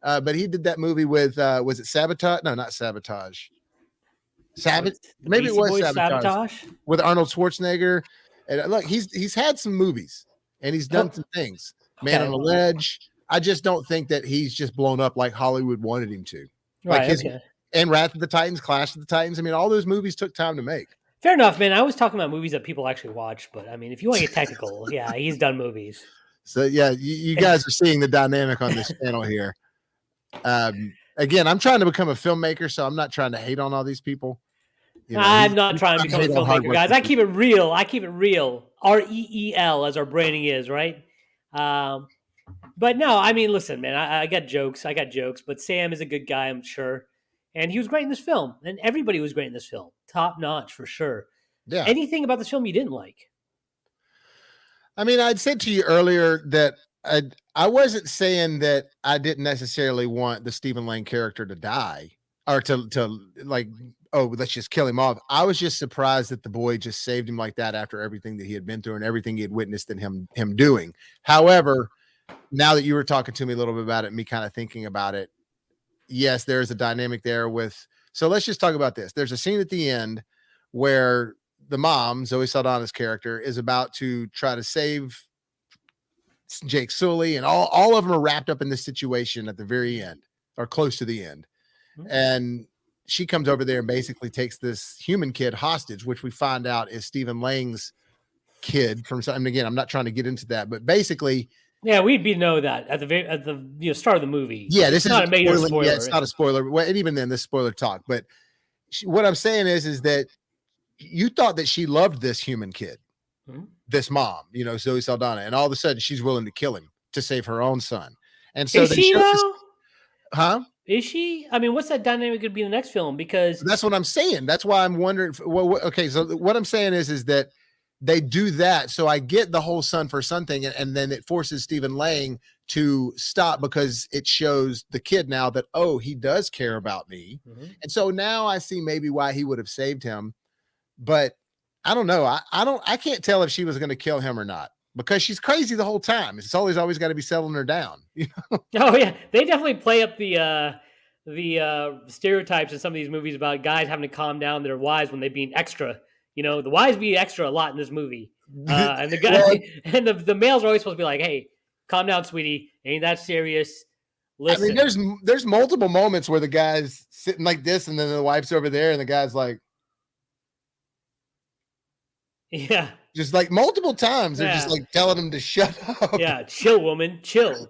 but he did that movie with was it Sabotage? No, not Sabotage. What, Sabotage. the Maybe it Beastie was Boys Sabotage sabotage? with Arnold Schwarzenegger. And look, he's had some movies and he's done some things. Man on Okay, a Ledge. I just don't think that he's just blown up like Hollywood wanted him to. Like right, his okay, and Wrath of the Titans, Clash of the Titans. I mean, all those movies took time to make. fair enough, man. I was talking about movies that people actually watch, but I mean, if you want to get technical, yeah, he's done movies. So yeah, you guys are seeing the dynamic on this channel here. Again, I'm trying to become a filmmaker, so I'm not trying to hate on all these people. I'm not trying to trying to become a hate on filmmaker, guys. hardworking I people. keep it real. I keep it real. REEL, as our branding is, right? Um, but no, I mean, listen, man. I got jokes. I got jokes. But Sam is a good guy, I'm sure, and he was great in this film, and everybody was great in this film, top notch for sure. Yeah. Anything about this film you didn't like? I mean, I'd said to you earlier that I wasn't saying that I didn't necessarily want the Stephen Lang character to die or to like, oh, let's just kill him off. I was just surprised that the boy just saved him like that after everything that he had been through and everything he had witnessed and him doing. However, now that you were talking to me a little bit about it, me kind of thinking about it, yes, there's a dynamic there with. So let's just talk about this. There's a scene at the end where the mom, Zoe Saldana's character, is about to try to save Jake Sully, and all of them are wrapped up in this situation at the very end or close to the end. And she comes over there and basically takes this human kid hostage, which we find out is Stephen Lang's kid from something. Again, I'm not trying to get into that, but basically, Yeah, we'd be know that at the start of the movie. yeah, It's this not isn't a major spoiling. spoiler. Yeah, it's not a spoiler. Well, and even then, this spoiler talk. But what I'm saying is that you thought that she loved this human kid, this mom, Zoe Saldana, and all of a sudden she's willing to kill him to save her own son. And so Is they she show this, though? huh? Is she? I mean, what's that dynamic going to be in the next film? Because That's what I'm saying. That's why I'm wondering. Well, okay, so what I'm saying is that they do that. So I get the whole son for son thing, and then it forces Stephen Lang to stop because it shows the kid now that, oh, he does care about me. And so now I see maybe why he would have saved him. But I don't know. I can't tell if she was going to kill him or not. because she's crazy the whole time. It's always got to be settling her down. Oh yeah, they definitely play up the stereotypes in some of these movies about guys having to calm down their wives when they being extra. The wives be extra a lot in this movie, and the Well, guy and the males are always supposed to be like, "Hey, calm down, sweetie. Ain't that serious? I mean, Listen." there's multiple moments where the guy's sitting like this, and then the wife's over there, and the guy's like, Yeah, just like multiple times, they're just yeah, like telling him to shut up. yeah. Chill, woman, chill.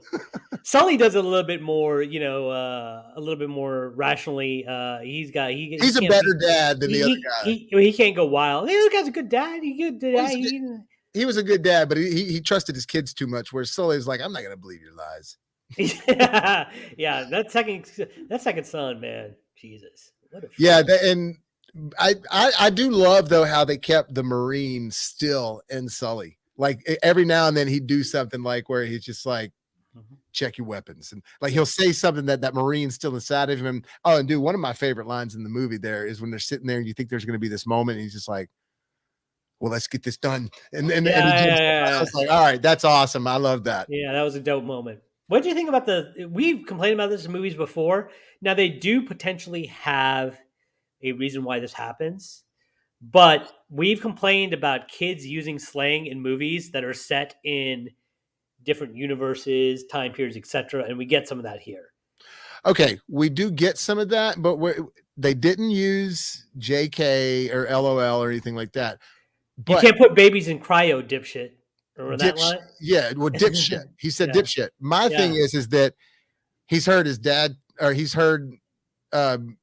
Sully does it a little bit more, a little bit more rationally. He He's a can't better be dad than the other guy. he can't go wild. Hey, this guy's a good dad. He good Well, dad. he was a good dad, but he trusted his kids too much. Where Sully's like, I'm not gonna believe your lies. Yeah, that second son, man, Jesus, what a Yeah, freak. and I do love though how they kept the Marine still in Sully. Like every now and then he'd do something like where he's just like, Mhm. check your weapons, and like Yeah. he'll say something that Marine's still inside of him. Oh, and dude, one of my favorite lines in the movie there is when they're sitting there and you think there's going to be this moment, and he's just like, well, let's get this done, and Yeah, he yeah, jumps up. I yeah, was like, all right, that's awesome. I love that. yeah. That was a dope moment. What do you think about we've complained about this in movies before. Now they do potentially have a reason why this happens, but we've complained about kids using slang in movies that are set in different universes, time periods, etc., and we get some of that here. Okay, we do get some of that, but they didn't use JK or LOL or anything like that. You But can't put babies in cryo, dipshit. Remember that dipshit, line? yeah, well, dipshit. He said Yeah, dipshit. My thing yeah. is that he's heard his dad, or he's heard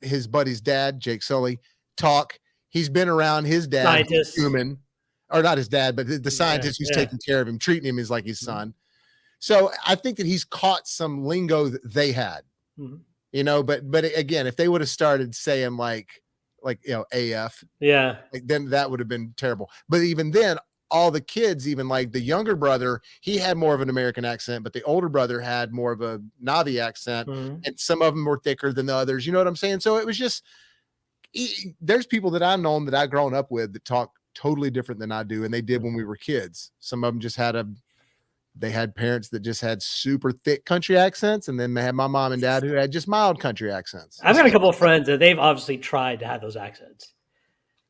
his buddy's dad, Jake Sully, talk. He's been around his dad, who's Scientists. human, or not his dad, but the Yeah, scientist who's yeah. taking care of him, treating him as like his Mhm, son. So I think that he's caught some lingo that they had, mhm. but again, if they would have started saying AF, Yeah. like then that would have been terrible. But even then, all the kids, even like the younger brother, he had more of an American accent, but the older brother had more of a Navi accent, Mhm. and some of them were thicker than the others. You know what I'm saying? So it was just there's people that I've known that I've grown up with that talk totally different than I do, and they did when we Mhm. were kids. Some of them just had they had parents that just had super thick country accents, and then they had my mom and dad who had just mild country accents. I've got a couple of friends that they've obviously tried to have those accents.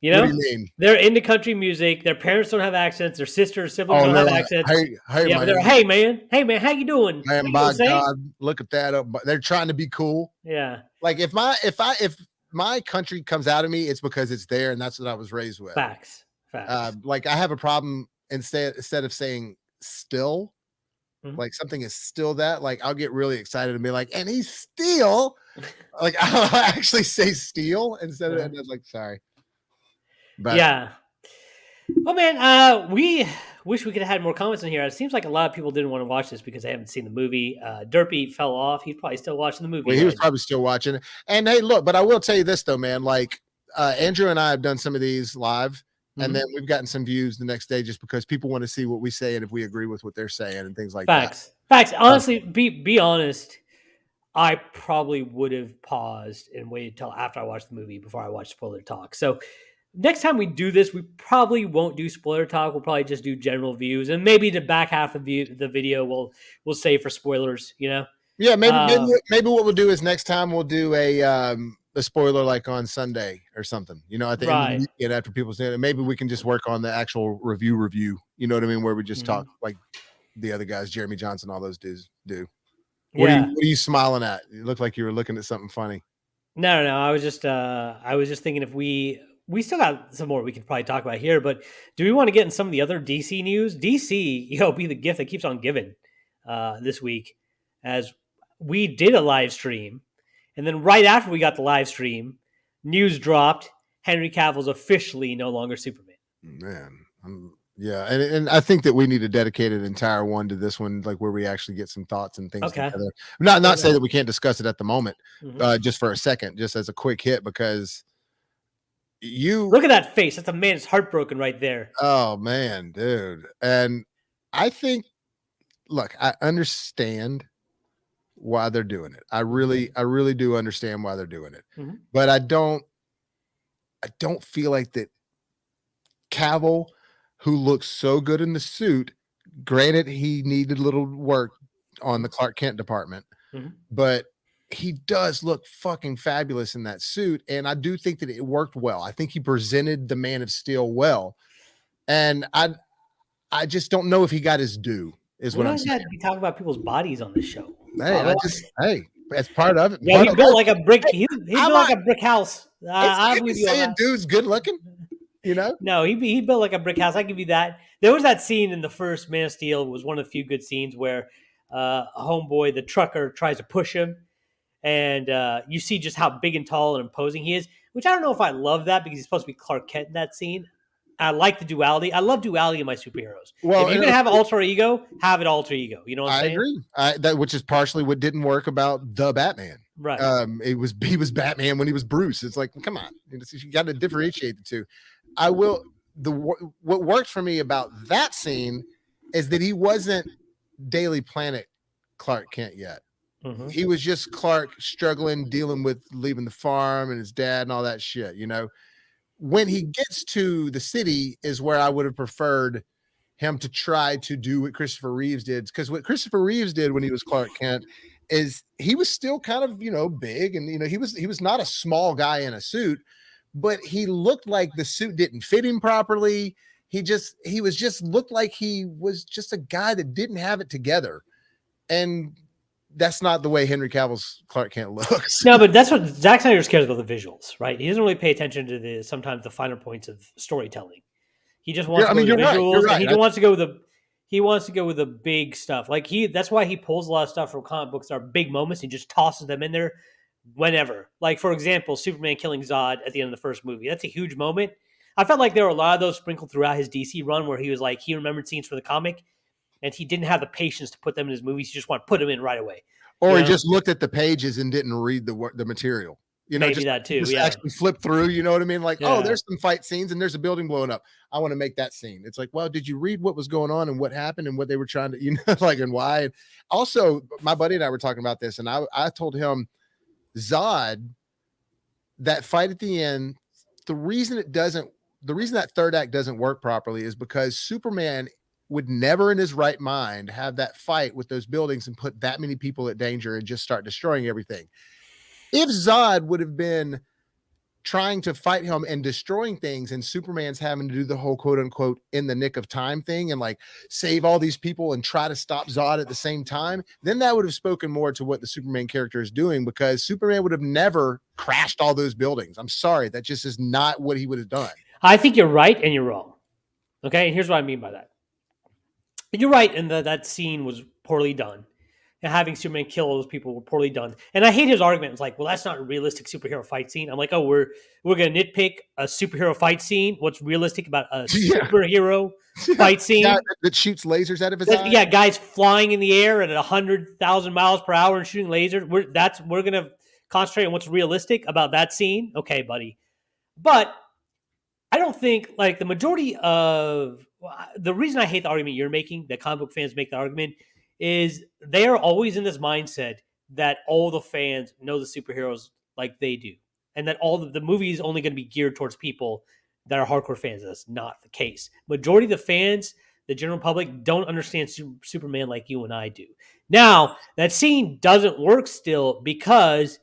You What do know, you mean? they're into country music. Their parents don't have accents. Their sisters, siblings Oh, don't and they're have like, accents. hey, Yeah, but they're man, hey man, how you doing? How man, you doing, by Saint? God, look at that. They're trying to be cool. Yeah, Like if my country comes out of me, it's because it's there, and that's what I was raised with. facts, facts. Like I have a problem instead of saying still, Mhm. like something is still that, like I'll get really excited and be like, and he's still like I'll actually say steel instead of Uh-huh. and I was like, sorry. But Yeah. Well, man, we wish we could have had more comments in here. It seems like a lot of people didn't want to watch this because they haven't seen the movie. Derpy fell off. He's probably still watching the movie well, he was right now. probably still watching it. And hey, look, but I will tell you this though, man. Like Andrew and I have done some of these live, and then Mhm. we've gotten some views the next day just because people want to see what we say and if we agree with what they're saying and things like that. Facts, facts. Uh, Honestly, be honest. I probably would have paused and waited till after I watched the movie before I watched spoiler talk. So next time we do this, we probably won't do spoiler talk. We'll probably just do general views, and maybe the back half of the video we'll save for spoilers. yeah, Uh, maybe what we'll do is next time we'll do a spoiler like on Sunday or something. At the end of the right. weekend after people say it, maybe we can just work on the actual review. You know what I mean? Where we just talk Mhm. like the other guys, Jeremy Johnson, all those dudes do. Yeah. What are you smiling at? You look like you were looking at something funny. No, no, no. I was just thinking if we still got some more we could probably talk about here, but do we want to get in some of the other DC news? DC, be the gift that keeps on giving this week, as we did a live stream, and then right after we got the live stream, news dropped. Henry Cavill's officially no longer Superman. Man, yeah, and I think that we need to dedicate an entire one to this one, like where we actually get some thoughts and things Okay, together. Not fair say enough. that we can't discuss it at the moment, Mhm. just for a second, just as a quick hit, because you, Look at that face. That's a man that's heartbroken right there. oh man, dude, and I think, look, I understand why they're doing it. Mhm. I really do understand why they're doing it, Mhm. but I don't feel like that Cavill, who looks so good in the suit, Granted, he needed a little work on the Clark Kent department, Mhm. but he does look fucking fabulous in that suit, and I do think that it worked well. I think he presented the Man of Steel well, and I just don't know if he got his due, is We what I'm don't saying. have to be talking about people's bodies on this show. Hey, Although, it's part of it. yeah, Part he of built life. like a brick. Hey, He I'm built not. like a brick house. I'm It's with you on saying that. dude's good looking, you know. No, he built like a brick house. I give you that. There was that scene in the first Man of Steel. It was one of the few good scenes where a homeboy, the trucker, tries to push him, and you see just how big and tall and imposing he is. Which I don't know if I love that because he's supposed to be Clark Kent in that scene. I like the duality. I love duality in my superheroes. If Well, you're and gonna have okay, alter ego, have it alter ego. You know what I'm I saying? agree. That which is partially what didn't work about the Batman. Right. He was Batman when he was Bruce. It's like, come on, you got to differentiate the two. I will. What worked for me about that scene is that he wasn't Daily Planet Clark Kent yet. Mm-hmm. He was just Clark struggling, dealing with leaving the farm and his dad and all that shit. When he gets to the city is where I would have preferred him to try to do what Christopher Reeves did. Because what Christopher Reeves did when he was Clark Kent is he was still kind of, big, and he was not a small guy in a suit, but he looked like the suit didn't fit him properly. He was just looked like he was just a guy that didn't have it together. And that's not the way Henry Cavill's Clark Kent looks. No, but that's what Zack Snyder cares about, the visuals, right? He doesn't really pay attention to the sometimes the finer points of storytelling. He just wants Yeah, to I go mean, with the you're right. You're visuals, and right. he wants to go with the big stuff. Like that's why he pulls a lot of stuff from comic books that are big moments. He just tosses them in there whenever. Like for example, Superman killing Zod at the end of the first movie. That's a huge moment. I felt like there were a lot of those sprinkled throughout his DC run where he was like he remembered scenes for the comic, and he didn't have the patience to put them in his movies. He just wanted to put them in right away. Or You he know, just looked at the pages and didn't read the material. maybe Just that too. just Yeah, actually flip through. You know what I mean? Like, oh, yeah. there's some fight scenes and there's a building blowing up. I want to make that scene. It's like, well, did you read what was going on and what happened and what they were trying to, like, and why? And also, my buddy and I were talking about this, and I told him Zod, that fight at the end, the reason that third act doesn't work properly is because Superman would never in his right mind have that fight with those buildings and put that many people at danger and just start destroying everything. If Zod would have been trying to fight him and destroying things, and Superman's having to do the whole quote unquote in the nick of time thing and like save all these people and try to stop Zod at the same time, then that would have spoken more to what the Superman character is doing, because Superman would have never crashed all those buildings. I'm sorry, that just is not what he would have done. I think you're right and you're wrong. Okay, and here's what I mean by that. You're right in that scene was poorly done. And having Superman kill all those people were poorly done. And I hate his argument. It's like, well, that's not a realistic superhero fight scene. I'm like, oh, we're gonna nitpick a superhero fight scene. What's realistic about a Yeah. superhero fight scene? That shoots lasers out of his eye. Yeah, guys flying in the air at 100,000 miles per hour and shooting lasers. We're gonna concentrate on what's realistic about that scene. Okay, buddy. But I don't think like the majority of the reason I hate the argument you're making, that comic book fans make the argument, is they are always in this mindset that all the fans know the superheroes like they do, and that all the movie is only going to be geared towards people that are hardcore fans. That's not the case. Majority of the fans, the general public, don't understand Superman like you and I do. Now that scene doesn't work still because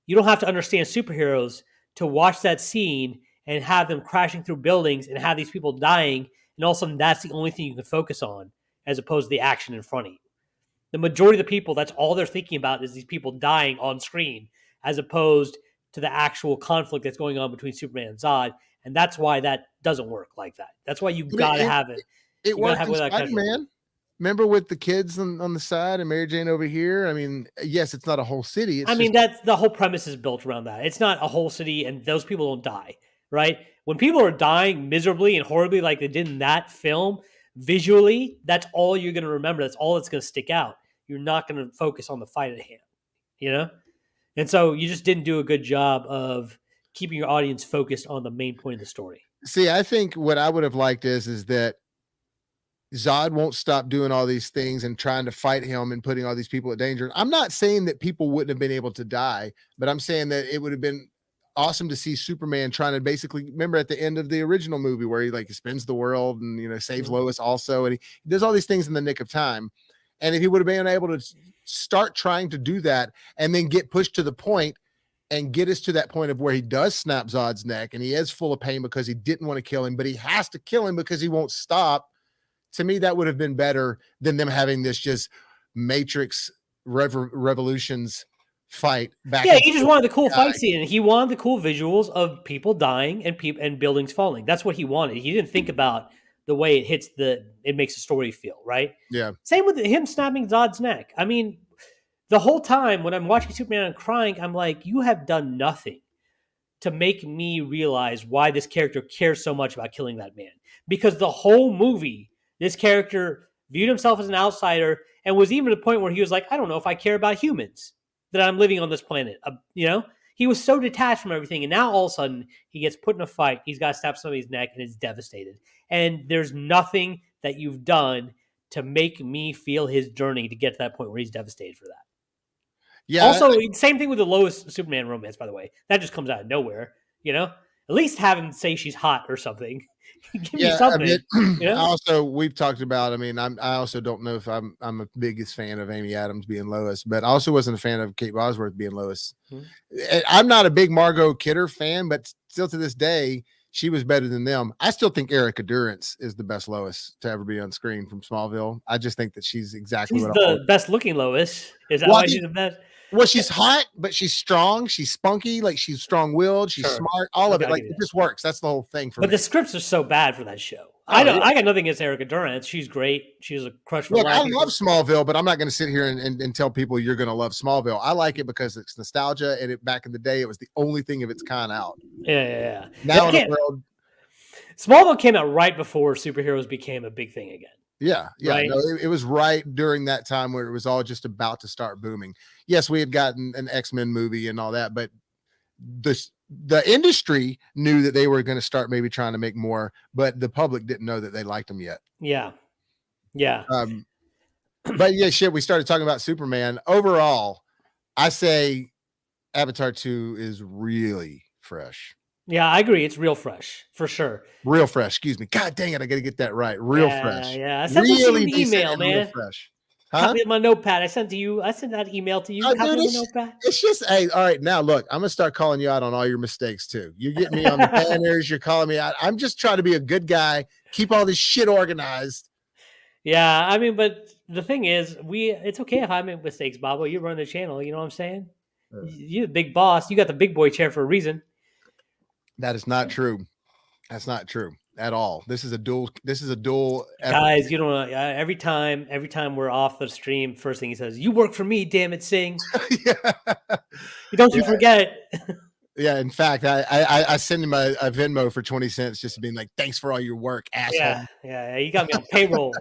you don't have to understand superheroes to watch that scene and have them crashing through buildings and have these people dying, and all of a sudden that's the only thing you can focus on as opposed to the action in front of you. The majority of the people, that's all they're thinking about is these people dying on screen, as opposed to the actual conflict that's going on between Superman and Zod. And that's why that doesn't work like that. That's why you I mean, got to have it. it You got to worked have it in without casual. Spider-Man. Remember with the kids on the side and Mary Jane over here? I mean, yes, it's not a whole city. It's I mean, just that's the whole premise is built around that. It's not a whole city, and those people don't die, right? When people are dying miserably and horribly, like they did in that film, visually, that's all you're going to remember. That's all that's going to stick out. You're not going to focus on the fight at hand, you know. And so you just didn't do a good job of keeping your audience focused on the main point of the story. see, I think what I would have liked is that Zod won't stop doing all these things and trying to fight him and putting all these people at danger. I'm not saying that people wouldn't have been able to die, but I'm saying that it would have been awesome to see Superman trying to basically, remember at the end of the original movie where he like spins the world and, you know, saves Mhm. Lois also. And he does all these things in the nick of time. And if he would have been able to start trying to do that and then get pushed to the point and get us to that point of where he does snap Zod's neck and he is full of pain because he didn't want to kill him, but he has to kill him because he won't stop. To me, that would have been better than them having this just Matrix revolutions fight back Yeah, and he just forth. wanted the cool God, fight scene. He wanted the cool visuals of people dying and and buildings falling. That's what he wanted. He didn't think about the way it makes the story feel, right? yeah. Same with him snapping Zod's neck. I mean, the whole time when I'm watching Superman and crying, I'm like, you have done nothing to make me realize why this character cares so much about killing that man. Because the whole movie, this character viewed himself as an outsider and was even to the point where he was like, I don't know if I care about humans that I'm living on this planet. You know, he was so detached from everything. And now all of a sudden he gets put in a fight. He's got to stab somebody's neck and is devastated. And there's nothing that you've done to make me feel his journey to get to that point where he's devastated for that. Yeah, Also, same thing with the Lois Superman romance, by the way. That just comes out of nowhere, you know? At least have him say she's hot or something. Give me yeah. I mean, something, you know? also we've talked about. I mean, I also don't know if I'm a biggest fan of Amy Adams being Lois, but I also wasn't a fan of Kate Bosworth being Lois. Mhm. I'm not a big Margot Kidder fan, but still to this day, she was better than them. I still think Erica Durance is the best Lois to ever be on screen from Smallville. I just think that she's exactly She's what I always. the best looking Lois. Is that Well, I why think, she's the best? well, she's hot, but she's strong. She's spunky, like she's strong willed. She's Sure. smart. All of it, I'll like give you it that. just works. That's the whole thing for But me. the scripts are so bad for that show. I Oh yeah. know I got nothing against Erica Durance. She's great. She's a crush for Look, I life. love Smallville, but I'm not going to sit here and tell people you're going to love Smallville. I like it because it's nostalgia, and it back in the day, it was the only thing of its kind out. Yeah. Now in a world, Smallville came out right before superheroes became a big thing again. yeah, Right? no, it was right during that time where it was all just about to start booming. Yes, we had gotten an X-Men movie and all that, but the industry knew that they were going to start maybe trying to make more, but the public didn't know that they liked them yet. Yeah. But yeah, shit, we started talking about Superman. Overall, I say Avatar 2 is really fresh. Yeah, I agree. It's real fresh for sure. Real fresh, excuse me. God dang it, I got to get that right. Real fresh. Yeah. I sent those to you in Really the decent email, and real man. fresh. Huh? Copy of my notepad. I sent to you. I sent that email to you. Oh, Copy dude, of my notepad. it's just, hey, all right, now look, I'm gonna start calling you out on all your mistakes too. You're getting me on the banners, you're calling me out. I'm just trying to be a good guy, keep all this shit organized. Yeah, I mean, but the thing is, it's okay if I make mistakes, Bobo. You run the channel. You know what I'm saying? You're the big boss. You got the big boy chair for a reason. That is not true. That's not true at all. This is a dual effort. Guys, you don't know. Every time we're off the stream, first thing he says, "You work for me, damn it, Sing." Yeah. Don't you forget it. Yeah, in fact, I send him a Venmo for 20 cents just to be like, thanks for all your work, asshole. Yeah. He got me on payroll.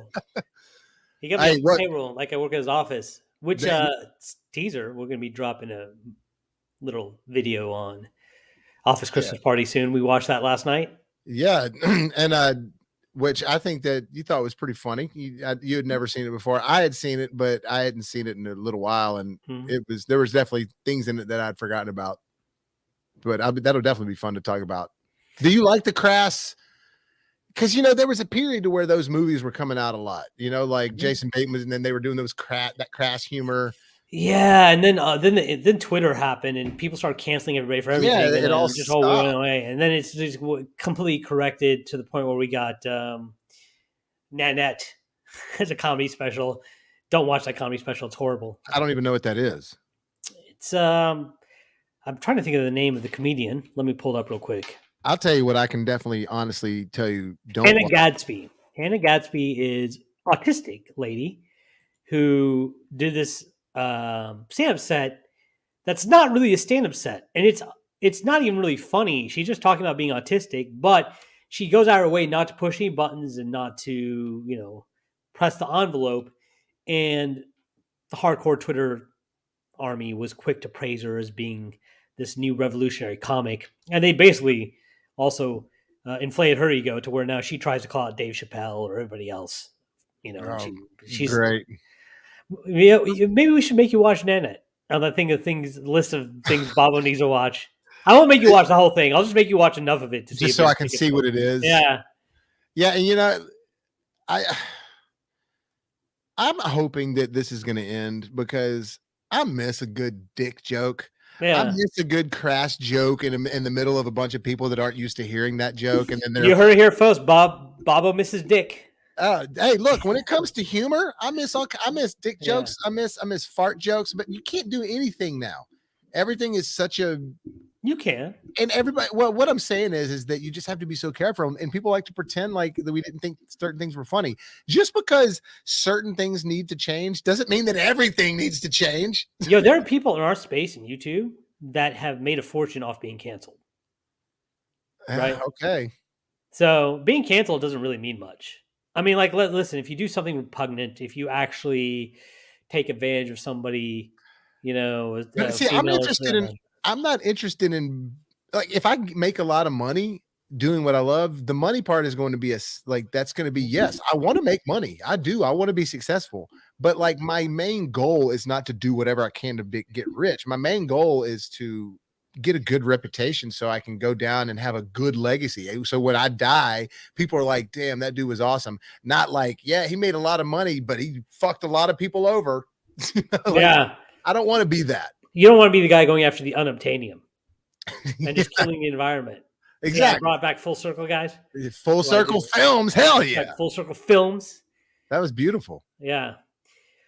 He got me on payroll like I work at his office. Which teaser, we're gonna be dropping a little video on Office Christmas Party soon. We watched that last night. Yeah, and which I think that you thought was pretty funny. You had never seen it before. I had seen it, but I hadn't seen it in a little while, and there was definitely things in it that I'd forgotten about. But that'll definitely be fun to talk about. Do you like the crass? Because there was a period to where those movies were coming out a lot. Like Jason Bateman, and then they were doing that crass humor. Yeah, and then Twitter happened, and people started canceling everybody for everything. Yeah, and it all just all went away, and then it's just completely corrected to the point where we got Nanette as a comedy special. Don't watch that comedy special; it's horrible. I don't even know what that is. It's I'm trying to think of the name of the comedian. Let me pull it up real quick. I'll tell you what I can definitely honestly tell you. Hannah Gadsby. Hannah Gadsby is autistic lady who did this stand-up set that's not really a stand-up set, and it's not even really funny. She's just talking about being autistic, but she goes out of her way not to push any buttons and not to press the envelope. And the hardcore Twitter army was quick to praise her as being this new revolutionary comic, and they basically also inflated her ego to where now she tries to call out Dave Chappelle or everybody else. She's great. Yeah, maybe we should make you watch Nanette on the list of things Bobo needs to watch. I won't make you watch the whole thing. I'll just make you watch enough of it to see just if so I it, can if it's see what it funny. is. Yeah. Yeah, and you know, I I'm hoping that this is gonna end because I miss a good dick joke. I Yeah. miss a good crass joke in the middle of a bunch of people that aren't used to hearing that joke, and then they're You heard it here first, Bob. Bobo misses Dick. hey, look, when it comes to humor, I miss dick Yeah. jokes, I miss fart jokes, but you can't do anything now. Everything is such a You can. and everybody well, what I'm saying is that you just have to be so careful. And people like to pretend like that we didn't think certain things were funny. Just because certain things need to change doesn't mean that everything needs to change. Yo, there are people in our space in YouTube that have made a fortune off being canceled, right? Okay. So being canceled doesn't really mean much. I mean, like, listen, if you do something repugnant, if you actually take advantage of somebody, But a see, female or I'm not interested in like if I make a lot of money doing what I love, the money part is going to be like that's going to be yes, I want to make money. I do. I want to be successful. But like my main goal is not to do whatever I can to get rich. My main goal is to get a good reputation so I can go down and have a good legacy. So when I die, people are like, "Damn, that dude was awesome." Not like, "Yeah, he made a lot of money, but he fucked a lot of people over." Like yeah. I don't want to be that. You don't want to be the guy going after the unobtainium and Yeah, just killing the environment. See how I exactly. brought it back full circle, guys? Full What I circle do? films. Hell It's like yeah. full circle films. That was beautiful. Yeah.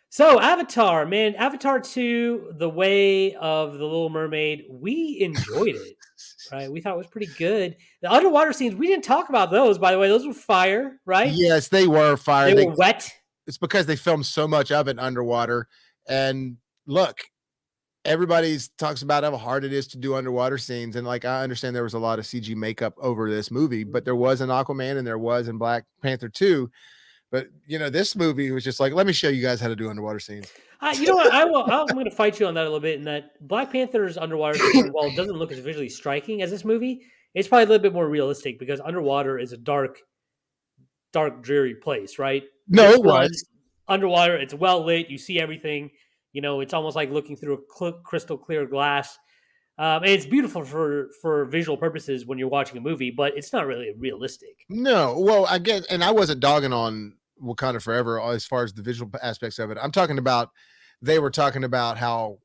So Avatar, man, Avatar 2, The Way of the Little Mermaid, we enjoyed it. Right? We thought it was pretty good. The underwater scenes, we didn't talk about those, by the way. Those were fire, right? Yes, they were fire. They were wet. It's because they filmed so much of it underwater. And look, everybody's talks about how hard it is to do underwater scenes. And like I understand there was a lot of CG makeup over this movie, but there was in Aquaman and there was in Black Panther 2. But you know, this movie was just like, let me show you guys how to do underwater scenes. You know what? I'm going to fight you on that a little bit. In that Black Panther's underwater scene, while it doesn't look as visually striking as this movie, it's probably a little bit more realistic because underwater is a dark, dark, dreary place, right? No, This it one, was. underwater, it's well lit. You see everything. It's almost like looking through a crystal clear glass. And it's beautiful for visual purposes when you're watching a movie, but it's not really realistic. No, well, I get, and I wasn't dogging on Wakanda Forever as far as the visual aspects of it. I'm talking about they were talking about how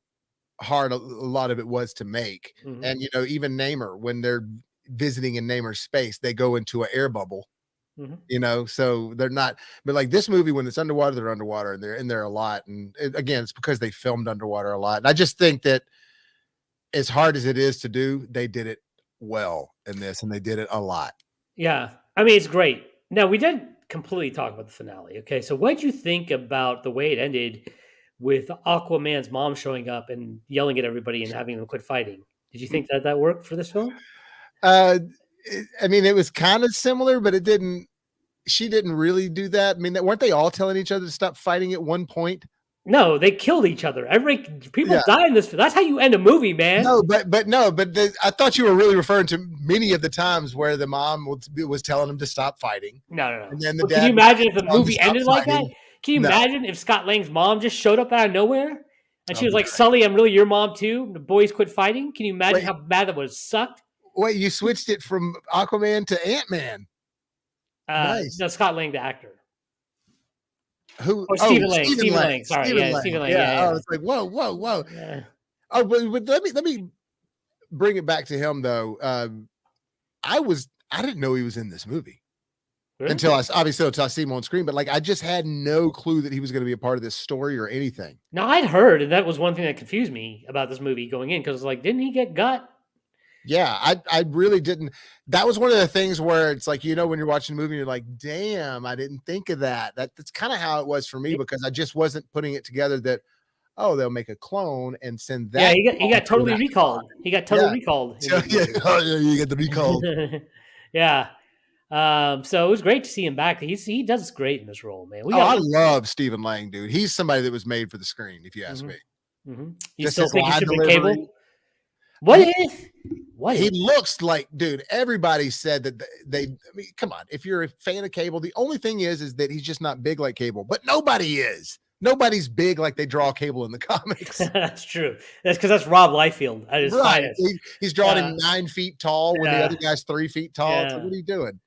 hard a lot of it was to make, Hmm. and you know, even Namor when they're visiting in Namor's space, they go into an air bubble. Hmm. You know, so they're not. But like this movie, when it's underwater, they're underwater, and they're in there a lot. And again, it's because they filmed underwater a lot. And I just think that as hard as it is to do, they did it well in this, and they did it a lot. Yeah, I mean it's great. Now we didn't completely talk about the finale. Okay, so what did you think about the way it ended with Aquaman's mom showing up and yelling at everybody and having them quit fighting? Did you think that that worked for this film? Uh, I mean, it was kind of similar, but it didn't. She didn't really do that. I mean, weren't they all telling each other to stop fighting at one point? No, they killed each other. People Yeah. die in this. That's how you end a movie, man. No, but no, but I thought you were really referring to many of the times where the mom was telling them to stop fighting, No, no, no. and then the But can you dad imagine if the was telling them to movie stop ended like that? fighting. Can you No. imagine if Scott Lang's mom just showed up out of nowhere and she Oh, was like, "Sully, I'm really your mom too. The boys quit fighting." Can you imagine wait, how bad that would have sucked? wait, you switched it from Aquaman to Ant-Man. Nice. No, Scott Lang, the actor. Who? Or Oh, Stephen Lang. Stephen Stephen Lang. Lang. Sorry, Stephen yeah, Lang. Stephen Lang. Yeah. Yeah, I was like, whoa, whoa, whoa. yeah. Oh, but let me bring it back to him though. I didn't know he was in this movie Really? until I see him on screen, but like I just had no clue that he was going to be a part of this story or anything. Now I'd heard, and that was one thing that confused me about this movie going in because, like, didn't he get got? Yeah, I really didn't. That was one of the things where it's like, you know, when you're watching a movie, you're like, damn, I didn't think of that. That's kind of how it was for me because I just wasn't putting it together that, oh, they'll make a clone and send Yeah, that. he got to totally that recalled. He got totally Yeah. recalled in So, this yeah. movie. Oh, yeah, you get the recall. Yeah. So it was great to see him back. He does great in this role, man. We Oh, got. I love Stephen Lang, dude. He's somebody that was made for the screen, if you ask Hmm. me. Hmm. You Just still his think he line should have been delivery. Cable? What He if? What he if? looks like, dude, everybody said that they I mean, come on. If you're a fan of Cable, the only thing is that he's just not big like Cable, but nobody is. Nobody's big like they draw Cable in the comics. That's true. That's because that's Rob Liefeld at his Right. finest. He's drawing him 9 feet tall when the Yeah. other guy's 3 feet tall. It's like, Yeah. what are you doing?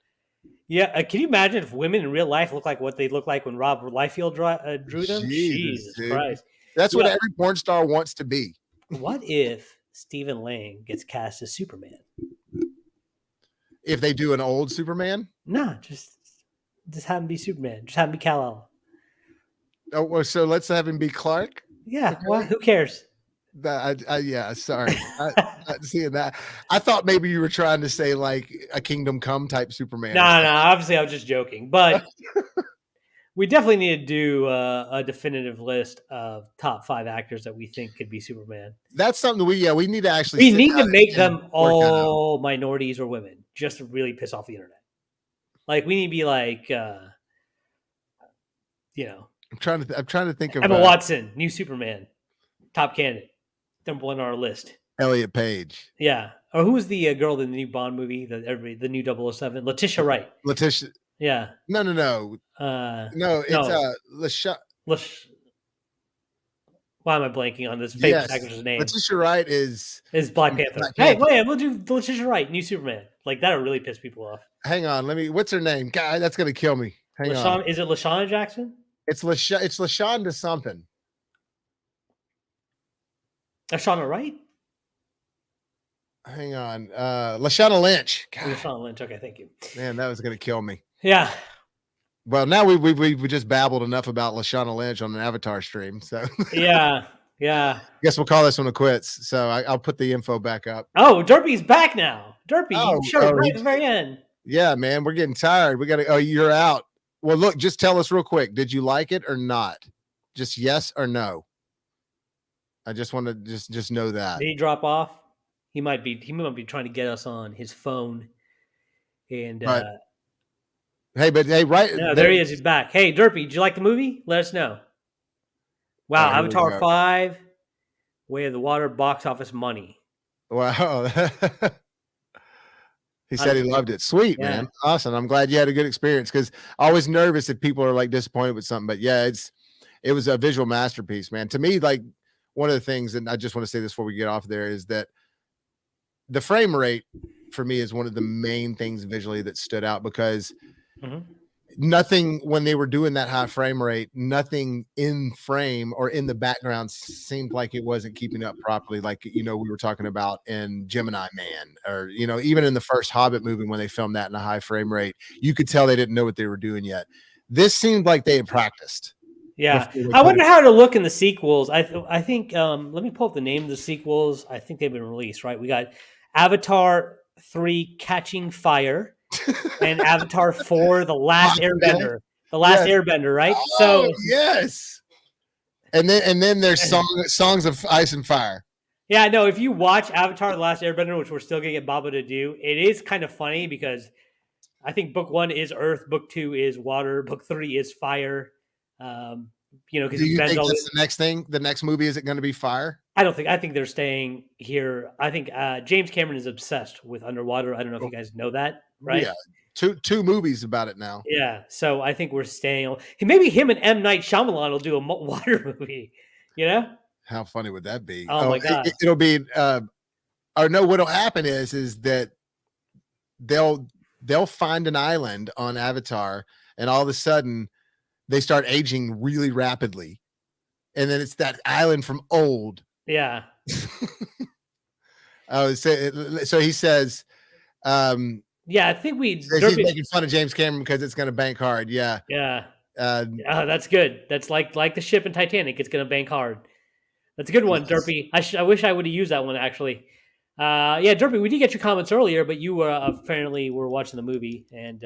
Yeah. Can you imagine if women in real life look like what they look like when Rob Liefeld drew them? Jesus dude. Christ. That's what Yeah. every porn star wants to be. What if Stephen Lang gets cast as Superman? If they do an old Superman? Nah, just have him be Superman. Just have him be Kal-El. Oh, well, so let's have him be Clark. Yeah. Okay. Well, who cares? Yeah, sorry. Not seeing that. I thought maybe you were trying to say like a Kingdom Come type Superman. No. Obviously, I was just joking, but we definitely need to do a definitive list of top 5 actors that we think could be Superman. That's something we need to actually. We need to make them work all minorities or women, just to really piss off the internet. Like we need to be like, I'm trying to think of Emma Watson, new Superman, top candidate, number 1 on our list. Elliot Page. Yeah, or who was the girl in the new Bond movie? The new 007, Letitia Wright. Letitia. Yeah. No. No, it's Why am I blanking on this famous actress's name? Letitia Wright is Black Panther. Hey, wait, we'll do Letitia Wright, new Superman. Like that'll really piss people off. Hang on, what's her name? God, that's gonna kill me. Hang on. Is it LaShawn Jackson? It's LaShonda something. Lashana Wright? Hang on. Lashana Lynch. God. Lashana Lynch. Okay, thank you. Man, that was gonna kill me. Yeah. Well, now we just babbled enough about Lashana Lynch on an Avatar stream. So yeah. Guess we'll call this one a quits. So I'll put the info back up. Oh, Derpy's back now. Derpy, you showed it right at the very end. Yeah, man, we're getting tired. We gotta. Oh, you're out. Well, look, just tell us real quick. Did you like it or not? Just yes or no. I just want to just know that. Did he drop off? He might be trying to get us on his phone. And right. Right. No, there he is. He's back. Hey, Derpy, did you like the movie? Let us know. Wow, Avatar 5, Way of the Water, box office money. Wow. He said he loved it. Sweet, man. Awesome. I'm glad you had a good experience because I was nervous if people are like disappointed with something. But yeah, it was a visual masterpiece, man. To me, like one of the things, and I just want to say this before we get off there, is that the frame rate for me is one of the main things visually that stood out because nothing, when they were doing that high frame rate, nothing in frame or in the background seemed like it wasn't keeping up properly. Like, we were talking about in Gemini Man, or, even in the first Hobbit movie, when they filmed that in a high frame rate, you could tell they didn't know what they were doing yet. This seemed like they had practiced. Yeah. I wonder how it'll look in the sequels. I think, let me pull up the name of the sequels. I think they've been released, right? We got Avatar 3 Catching Fire. And Avatar 4, The Last Airbender. The Last Airbender, right? Oh, so yes. And then there's songs of Ice and Fire. Yeah, no, if you watch Avatar: The Last Airbender, which we're still gonna get Baba to do, it is kind of funny because I think book 1 is Earth, book 2 is water, book 3 is fire. Because do you think that's the next thing? The next movie, is it going to be fire? I think they're staying here. I think James Cameron is obsessed with underwater. I don't know if you guys know that, right? Yeah, two movies about it now. Yeah, so I think we're staying. Maybe him and M. Night Shyamalan will do a water movie. How funny would that be? Oh my god! It'll be. Or no, what'll happen is that they'll find an island on Avatar, and all of a sudden they start aging really rapidly, and then it's that island from old. Yeah. So he says, yeah, I think he's making fun of James Cameron because it's going to bank hard. Yeah. Yeah. That's good. That's like the ship in Titanic. It's going to bank hard. That's a good one, Derpy. I wish I would have used that one actually. Yeah, Derpy, we did get your comments earlier, but you apparently were watching the movie, and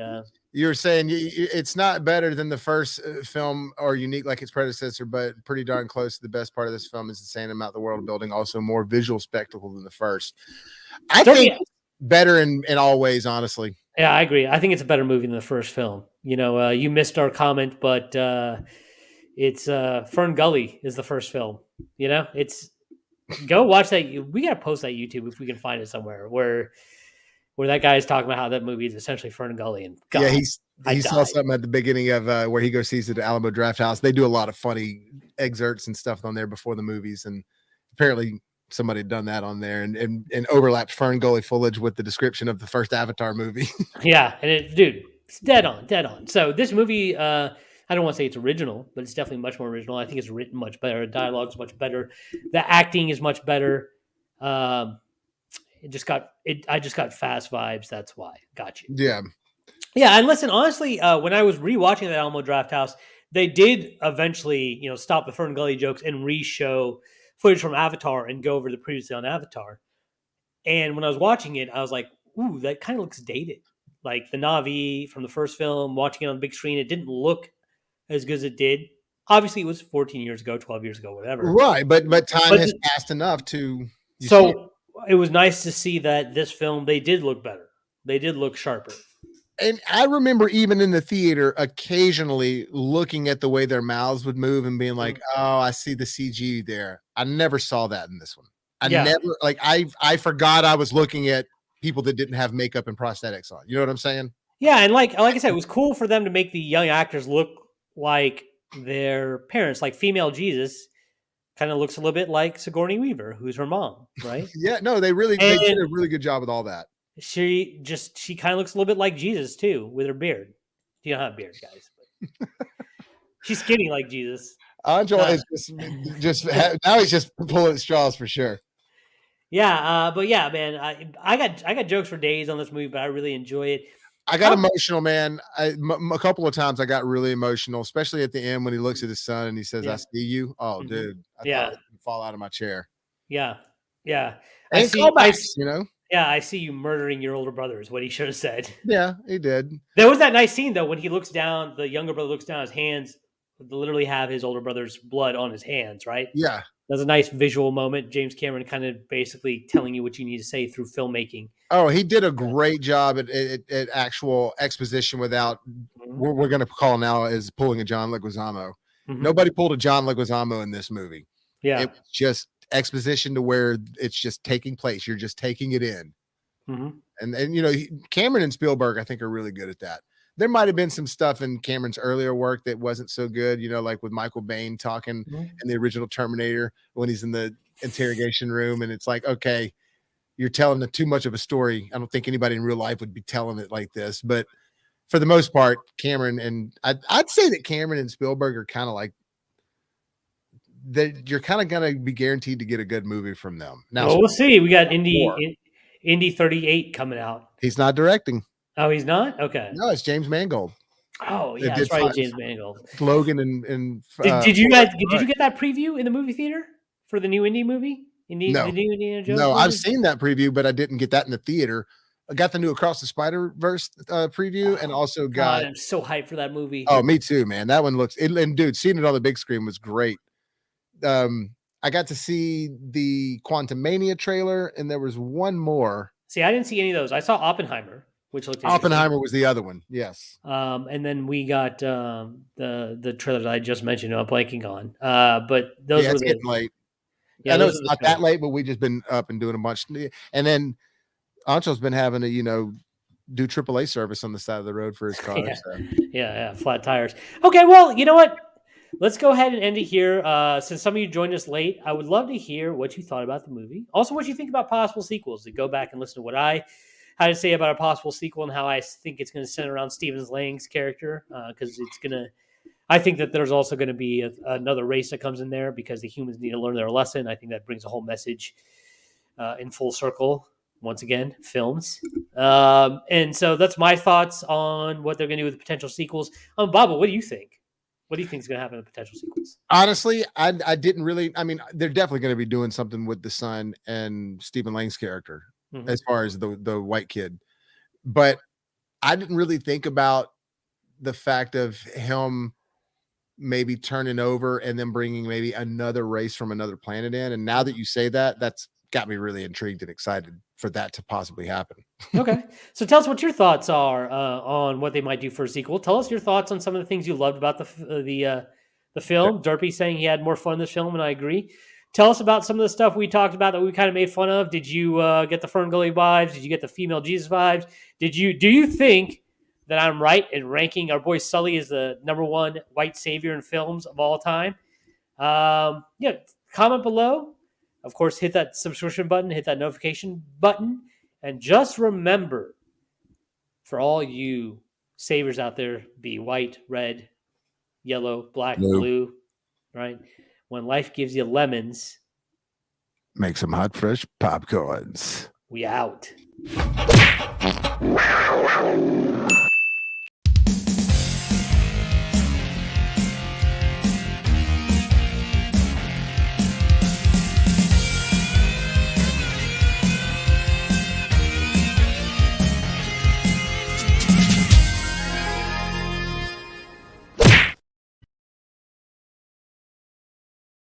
you were saying it's not better than the first film or unique like its predecessor, but pretty darn close to the best part of this film is the same amount the world building, also more visual spectacle than the first. I think better in all ways, honestly. Yeah, I agree. I think it's a better movie than the first film. You missed our comment, but it's Fern Gully is the first film. It's go watch that. We got to post that YouTube if we can find it somewhere where that guy is talking about how that movie is essentially Fern Gully. And God, yeah, I he saw died. something at the beginning of where he goes sees the Alamo Draft House. They do a lot of funny excerpts and stuff on there before the movies, and apparently somebody had done that on there and overlapped Fern Gully foliage with the description of the first Avatar movie. Yeah, and dude, it's dead on, dead on. So this movie, I don't want to say it's original, but it's definitely much more original. I think it's written much better. The dialogue's much better. The acting is much better. Um, I just got fast vibes. That's why. Got you. Yeah. Yeah, and listen, honestly, when I was rewatching that Alamo Draft House, they did eventually, stop the Fern Gully jokes and re-show footage from Avatar and go over the previously on Avatar. And when I was watching it, I was like, "Ooh, that kind of looks dated." Like the Navi from the first film, watching it on the big screen, it didn't look as good as it did. Obviously, it was 14 years ago, 12 years ago, whatever. Right, but time But has passed enough to you see it. so it was nice to see that this film they did look better. They did look sharper. And I remember even in the theater occasionally looking at the way their mouths would move and being like, "Oh, I see the CG there." I never saw that in this one. I Yeah, never like I forgot I was looking at people that didn't have makeup and prosthetics on. You know what I'm saying? yeah, and like I said, it was cool for them to make the young actors look like their parents. Like female Jesus kind of looks a little bit like Sigourney Weaver, who's her mom, right? Yeah, no, they did And a really good job with all that. she kind of looks a little bit like Jesus too, with her beard. She don't have a beard, guys. But she's skinny like Jesus. Angel Uh, is now he's just pulling at straws for sure. yeah, but yeah, man, I got jokes for days on this movie, but I really enjoy it. I got How, emotional, man. A couple of times I got really emotional, especially at the end when he looks at his son and he says, "I yeah, see you." Oh, mhm, dude, I thought I yeah, was gonna fall out of my chair. yeah, yeah. And callbacks, you know. Yeah, I see you murdering your older brother is what he should have said. Yeah, he did. There was that nice scene though when he looks down, the younger brother looks down, his hands literally have his older brother's blood on his hands, right? Yeah. That's a nice visual moment. James Cameron kind of basically telling you what you need to say through filmmaking. Oh, he did a great job at actual exposition without Mhm. we're going to call now as pulling a John Leguizamo. Mhm. Nobody pulled a John Leguizamo in this movie. Yeah. It was just exposition to where it's just taking place. You're just taking it in. Mhm. And you know, Cameron and Spielberg, I think, are really good at that. There might have been some stuff in Cameron's earlier work that wasn't so good, you know, like with Michael Bain talking Mhm. in the original Terminator when he's in the interrogation room, and it's like, okay, you're telling too much of a story. I don't think anybody in real life would be telling it like this, but for the most part, Cameron and I'd say that Cameron and Spielberg are kind of like that. You're kind of going to be guaranteed to get a good movie from them. Now, Well, we'll see. We got more. Indy 38 coming out. He's not directing. Oh, he's not? Okay. No, it's James Mangold. Oh, It yeah, did that's right, James Mangold. Logan and Did you Full guys Metal did you Jacket. get that preview in the movie theater for the new Indy movie? The No, new Indiana Jones no, I've movie? seen that preview, but I didn't get that in the theater. I got the new Across the Spider Verse preview, and Oh, also God, got. I'm so hyped for that movie. Oh, me too, man. That one looks. And dude, seeing it on the big screen was great. I got to see the Quantum Mania trailer, and there was one more. See, I didn't see any of those. I saw Oppenheimer, which looked interesting. Oppenheimer was the other one. Yes. And then we got the trailer that I just mentioned. I'm blanking on. But those Yeah, were it's the getting late. I yeah, know those it's are the not that trailers. late, but we just been up and doing a bunch. And then Ancho's been having to, do AAA service on the side of the road for his car. Yeah, So yeah, flat tires. Okay, well, you know what? Let's go ahead and end it here. Since some of you joined us late, I would love to hear what you thought about the movie. Also, what you think about possible sequels. To go back and listen to what I had to say about a possible sequel and how I think it's going to center around Stephen Lang's character, because it's going to. I think that there's also going to be another race that comes in there because the humans need to learn their lesson. I think that brings a whole message in full circle. Once again, films. And so that's my thoughts on what they're going to do with the potential sequels. Baba, what do you think? What do you think is going to happen in the potential sequels? honestly, I didn't really. I mean, they're definitely going to be doing something with the son and Stephen Lang's character Mm-hmm. as far as the white kid, but I didn't really think about the fact of him maybe turning over and then bringing maybe another race from another planet in. And now that you say that, that's got me really intrigued and excited for that to possibly happen. Okay. So tell us what your thoughts are on what they might do for a sequel. Tell us your thoughts on some of the things you loved about the film. Derpy saying he had more fun in this film, and I agree. Tell us about some of the stuff we talked about that we kind of made fun of. Did you get the Fern Gully vibes? Did you get the female Jesus vibes? Do you think that I'm right in ranking our boy Sully as the number one white savior in films of all time. Yeah, comment below. Of course, hit that subscription button, hit that notification button, and just remember, for all you saviors out there, be white, red, yellow, black, Blue. blue, right? When life gives you lemons, Make some hot, fresh popcorns. we out.